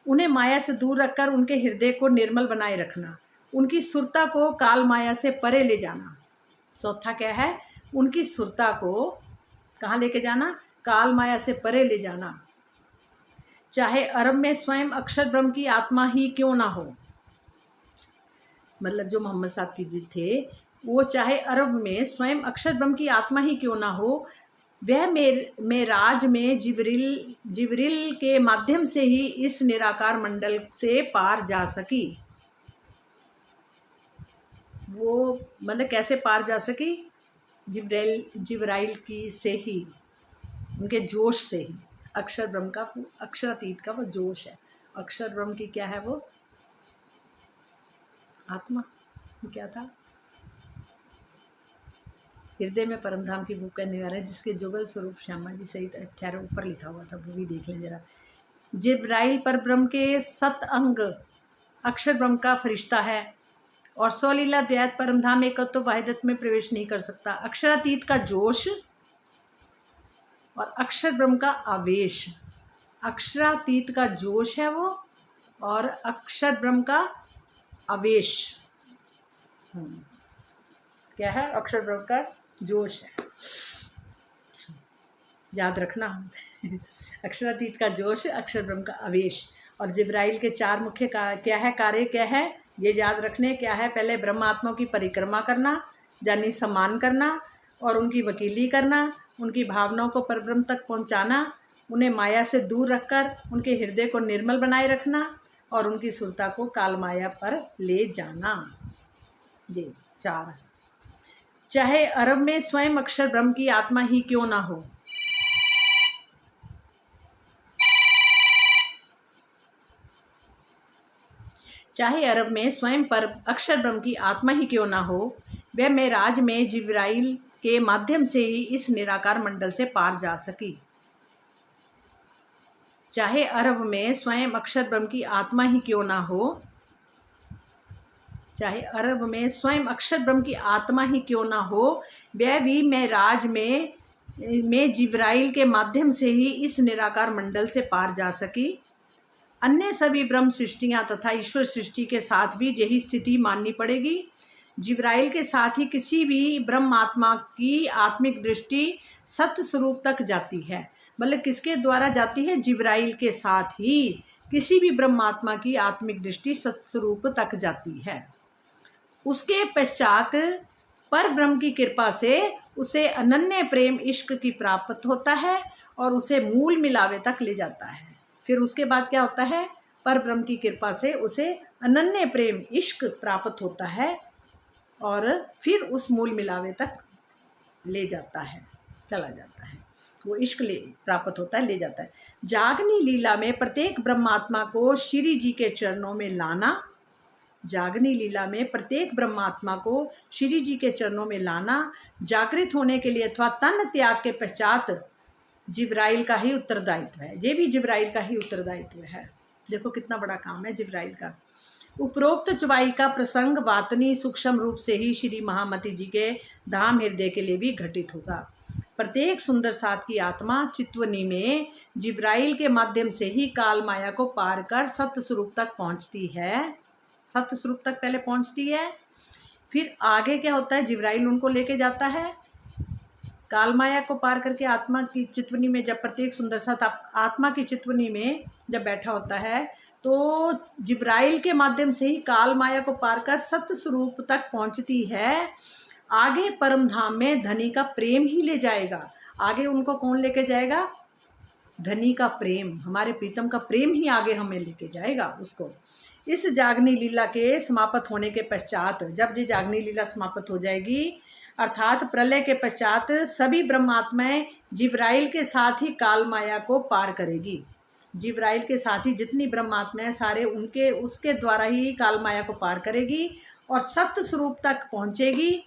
उन्हें माया से दूर रखकर उनके हृदय को निर्मल बनाए रखना, उनकी सुरता को काल माया से परे ले जाना। चौथा क्या है? उनकी सुरता को कहाँ लेके जाना? काल माया से परे ले जाना। चाहे अरब में स्वयं अक्षर ब्रह्म की आत्मा ही क्यों ना हो, मतलब जो मोहम्मद साहब की जी थे, वो चाहे अरब में स्वयं अक्षर ब्रह्म की आत्मा ही क्यों ना हो, वह मेराज में जिब्रिल के माध्यम से ही इस निराकार मंडल से पार जा सकी। वो मतलब कैसे पार जा सकी? जिब्राइल की से ही, उनके जोश से ही। अक्षर ब्रह्म का, अक्षरातीत का वो जोश है। अक्षर ब्रह्म की क्या है? वो आत्मा क्या था? हृदय में परमधाम की भूख का निवारण है, जिसके जुगल स्वरूप श्यामा जी सहित 18 ऊपर लिखा हुआ था, वो भी देख लें जरा। जिब्राइल पर ब्रह्म के 7 अंग अक्षर ब्रह्म का फरिश्ता है और 100 लीला व्यात परमधाम एकत्व वाहिदत में प्रवेश नहीं कर सकता। अक्षरातीत का जोश और अक्षर ब्रह्म का आवेश, अक्षरातीत का जोश है वो और अक्षर ब्रह्म का आवेश। क्या है? अक्षर ब्रह्म का जोश है, याद रखना। अक्षरातीत का जोश, अक्षर ब्रह्म का आवेश। और जिब्राइल के 4 मुख्य क्या है, कार्य क्या है, ये याद रखने। क्या है? पहले ब्रह्मात्मा की परिक्रमा करना, यानी सम्मान करना और उनकी वकीली करना, उनकी भावनाओं को परब्रह्म तक पहुंचाना, उन्हें माया से दूर रखकर उनके हृदय को निर्मल बनाए रखना और उनकी सुरता को काल माया पर ले जाना। ये 4। चाहे अरब में स्वयं अक्षर ब्रह्म की आत्मा ही क्यों ना हो, चाहे अरब में स्वयं पर अक्षर ब्रह्म की आत्मा ही क्यों ना हो, वह मेराज में जिब्राइल के माध्यम से ही इस निराकार मंडल से पार जा सकी। चाहे अरब में स्वयं अक्षर ब्रह्म की आत्मा ही क्यों ना हो, चाहे अरब में स्वयं अक्षर ब्रह्म की आत्मा ही क्यों ना हो, वह भी मेराज में जिब्राइल के माध्यम से ही इस निराकार मंडल से पार जा सकी। अन्य सभी ब्रह्म सृष्टियां तथा ईश्वर सृष्टि के साथ भी यही स्थिति माननी पड़ेगी। जिब्राइल के साथ ही किसी भी ब्रह्म आत्मा की आत्मिक दृष्टि सत्य स्वरूप तक जाती है। मतलब किसके द्वारा जाती है? जिब्राइल के साथ ही किसी भी ब्रह्मात्मा की आत्मिक दृष्टि सत्य स्वरूप तक जाती है। उसके पश्चात पर ब्रह्म की कृपा से उसे अनन्य प्रेम इश्क की प्राप्त होता है और उसे मूल मिलावे तक ले जाता है। फिर उसके बाद क्या होता है? पर ब्रह्म की कृपा से उसे अनन्य प्रेम इश्क प्राप्त होता है और फिर उस मूल मिलावे तक ले जाता है, चला जाता है। वो इश्क प्राप्त होता है, ले जाता है। जागनी लीला में प्रत्येक ब्रह्मात्मा को श्री जी के चरणों में लाना, जागनी लीला में प्रत्येक ब्रह्मात्मा को श्री जी के चरणों में लाना जागृत होने के लिए अथवा तन त्याग के पश्चात जिब्राइल का ही उत्तरदायित्व है। ये भी जिब्राइल का ही उत्तरदायित्व है। देखो कितना बड़ा काम है जिब्राइल का। उपरोक्त चुबाई का प्रसंग वातनी सूक्ष्म रूप से ही श्री महामती जी के धाम हृदय के लिए भी घटित होगा। प्रत्येक सुंदर साथ की आत्मा चित्वनी में जिब्राइल के माध्यम से ही काल माया को पार कर सत्य स्वरूप तक पहुंचती है। सत्य स्वरूप तक पहले पहुंचती है, फिर आगे क्या होता है? जिब्राइल उनको लेके जाता है। काल माया को पार करके आत्मा की चित्वनी में जब प्रत्येक सुंदर साथ आत्मा की चित्वनी में जब बैठा होता है तो जिब्राइल के माध्यम से ही काल माया को पार कर सत्य स्वरूप तक पहुंचती है। आगे परम धाम में धनी का प्रेम ही ले जाएगा। आगे उनको कौन लेके जाएगा? धनी का प्रेम, हमारे प्रीतम का प्रेम ही आगे हमें लेके जाएगा उसको। इस जागनी लीला के समाप्त होने के पश्चात, जब ये जागनी लीला समाप्त हो जाएगी अर्थात प्रलय के पश्चात, सभी ब्रह्मात्माएं जिब्राइल के साथ ही काल माया को पार करेगी। जिब्राइल के साथ ही जितनी ब्रह्मात्माएं सारे उसके द्वारा ही काल माया को पार करेगी और सत्य स्वरूप तक पहुंचेगी।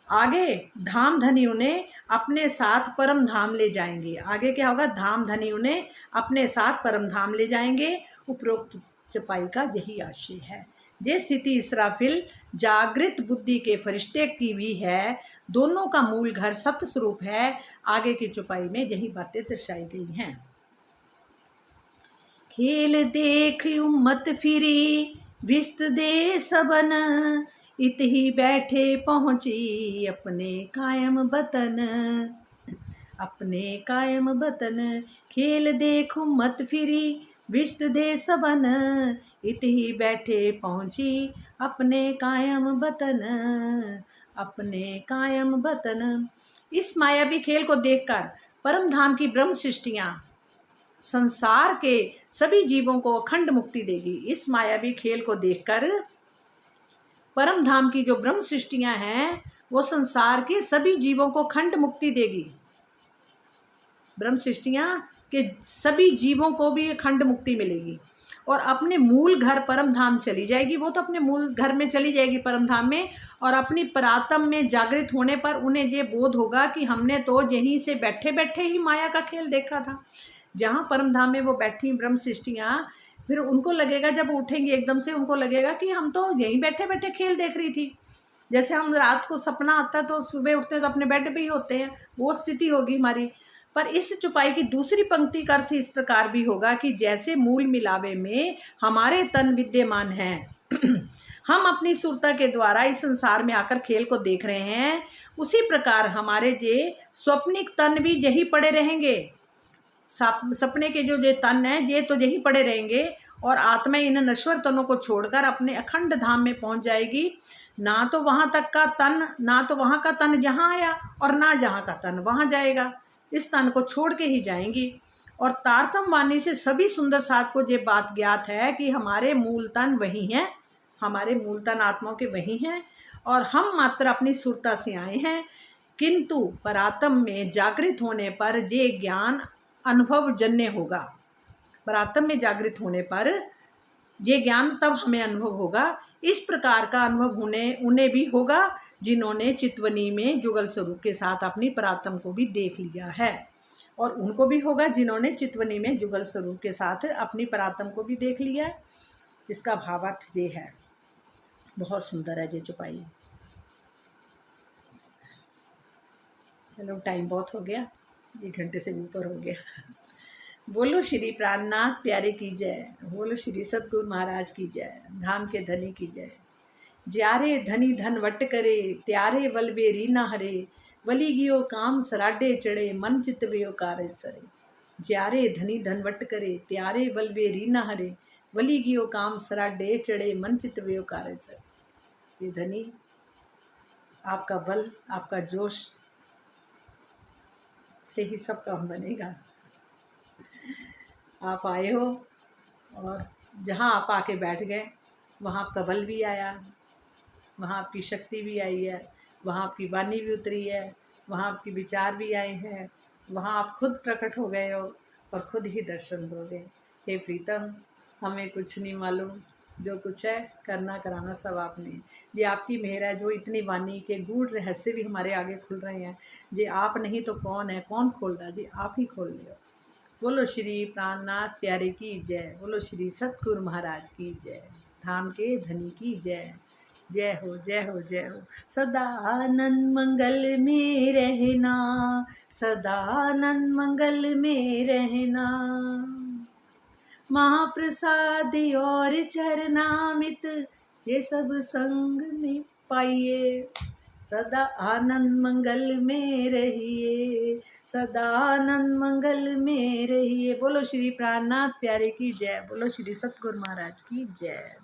आगे धाम धनी उन्हें अपने साथ परम धाम ले जाएंगे। आगे क्या होगा? धाम धनी उन्हें अपने साथ परम धाम ले जाएंगे। उपरोक्त चपाई का यही आशय है। ये स्थिति इसराफिल जागृत बुद्धि के फरिश्ते की भी है। दोनों का मूल घर सत्य स्वरूप है। आगे की चौपाई में यही बातें दर्शाई गई हैं। खेल देख उम्मत फिरी विस्त दे सबन, इत ही बैठे पहुंची अपने कायम बतन, अपने कायम बतन। खेल देख उम्मत फिरी विस्त दे सबन, इत ही बैठे पहुंची अपने कायम बतन, अपने कायम बतन। इस मायावी खेल को देखकर परम धाम की ब्रह्म सृष्टियां संसार के सभी जीवों को अखंड मुक्ति देगी। इस मायावी खेल को देखकर परम धाम की जो ब्रह्म सृष्टियां हैं वो संसार के सभी जीवों को अखंड मुक्ति देगी। ब्रह्म सृष्टियां के सभी जीवों को भी अखंड मुक्ति मिलेगी और अपने मूल घर परम धाम चली जाएगी। वो तो अपने मूल घर में चली जाएगी परम धाम में, और अपनी परात्म में जागृत होने पर उन्हें ये बोध होगा कि हमने तो यहीं से बैठे बैठे ही माया का खेल देखा था। जहाँ परम धाम में वो बैठी ब्रह्म सृष्टियाँ, फिर उनको लगेगा, जब उठेंगे एकदम से उनको लगेगा कि हम तो यहीं बैठे बैठे खेल देख रही थी। जैसे हम रात को सपना आता तो सुबह उठते हैं तो अपने बेड पे ही होते हैं, वो स्थिति होगी हमारी। पर इस चुपाई की दूसरी पंक्ति का अर्थ इस प्रकार भी होगा कि जैसे मूल मिलावे में हमारे तन विद्यमान हैं हम अपनी सुरता के द्वारा इस संसार में आकर खेल को देख रहे हैं, उसी प्रकार हमारे ये स्वप्निक तन भी यही पड़े रहेंगे। सपने के जो ये तन है ये तो यही पड़े रहेंगे, और आत्मा इन नश्वर तनों को छोड़कर अपने अखंड धाम में पहुंच जाएगी। ना तो वहां तक का तन, ना तो वहां का तन यहाँ आया और ना जहाँ का तन वहां जाएगा, इस तन को छोड़ के ही जाएंगी। और तारतम वाणी से सभी सुंदर साथ को ये बात ज्ञात है कि हमारे मूल तन वही हैं, हमारे मूल तन आत्माओं के वही हैं, और हम मात्र अपनी सुरता से आए हैं। किंतु परात्म में जागृत होने पर ये ज्ञान अनुभव जन्य होगा। परात्म में जागृत होने पर ये ज्ञान तब हमें अनुभव होगा। इस प्रकार का अनुभव उन्हें भी होगा जिन्होंने चितवनी में जुगल स्वरूप के साथ अपनी परात्म को भी देख लिया है, और उनको भी होगा जिन्होंने चितवनी में जुगल स्वरूप के साथ अपनी परात्म को भी देख लिया है। इसका भावार्थ ये है। बहुत सुंदर है ये चौपाई। चलो टाइम बहुत हो गया, 1 घंटे से ऊपर हो गया। बोलो श्री प्राणनाथ प्यारे की जय, बोलो श्री सतगुरु महाराज की जय, धाम के धनी की जय। ज्यारे धनी धन वट करे, त्यारे वलबेरी न हरे, वली गियो काम सराडे चढ़े, मन चित व्यो कार्य सरे। ज्यारे धनी धन वट करे, त्यारे वलबेरी न हरे, वली गियो काम सराडे चढ़े, मन चित व्यो कार्य सरे। ये धनी, आपका बल, आपका जोश से ही सब काम बनेगा। आप आए हो और जहाँ आप आके बैठ गए वहाँ आपका बल भी आया, वहाँ आपकी शक्ति भी आई है, वहाँ आपकी वाणी भी उतरी है, वहाँ आपके विचार भी आए हैं, वहाँ आप खुद प्रकट हो गए हो और खुद ही दर्शन दोगे। हे प्रीतम, हमें कुछ नहीं मालूम, जो कुछ है करना कराना सब आपने। ये आपकी मेहर है, जो इतनी वाणी के गूढ़ रहस्य भी हमारे आगे खुल रहे हैं। ये आप नहीं तो कौन है, कौन खोल रहा है? जी आप ही खोल रहे हो। बोलो श्री प्राणनाथ प्यारे की जय, बोलो श्री सतगुरु महाराज की जय, धाम के धनी की जय। जय हो जय हो जय हो। सदा आनंद मंगल में रहना, सदा आनंद मंगल में रहना, महाप्रसाद और चरणामित ये सब संग में पाइए। सदा आनंद मंगल में रहिए, सदा आनंद मंगल में रहिए। बोलो श्री प्राणनाथ प्यारे की जय, बोलो श्री सतगुरु महाराज की जय।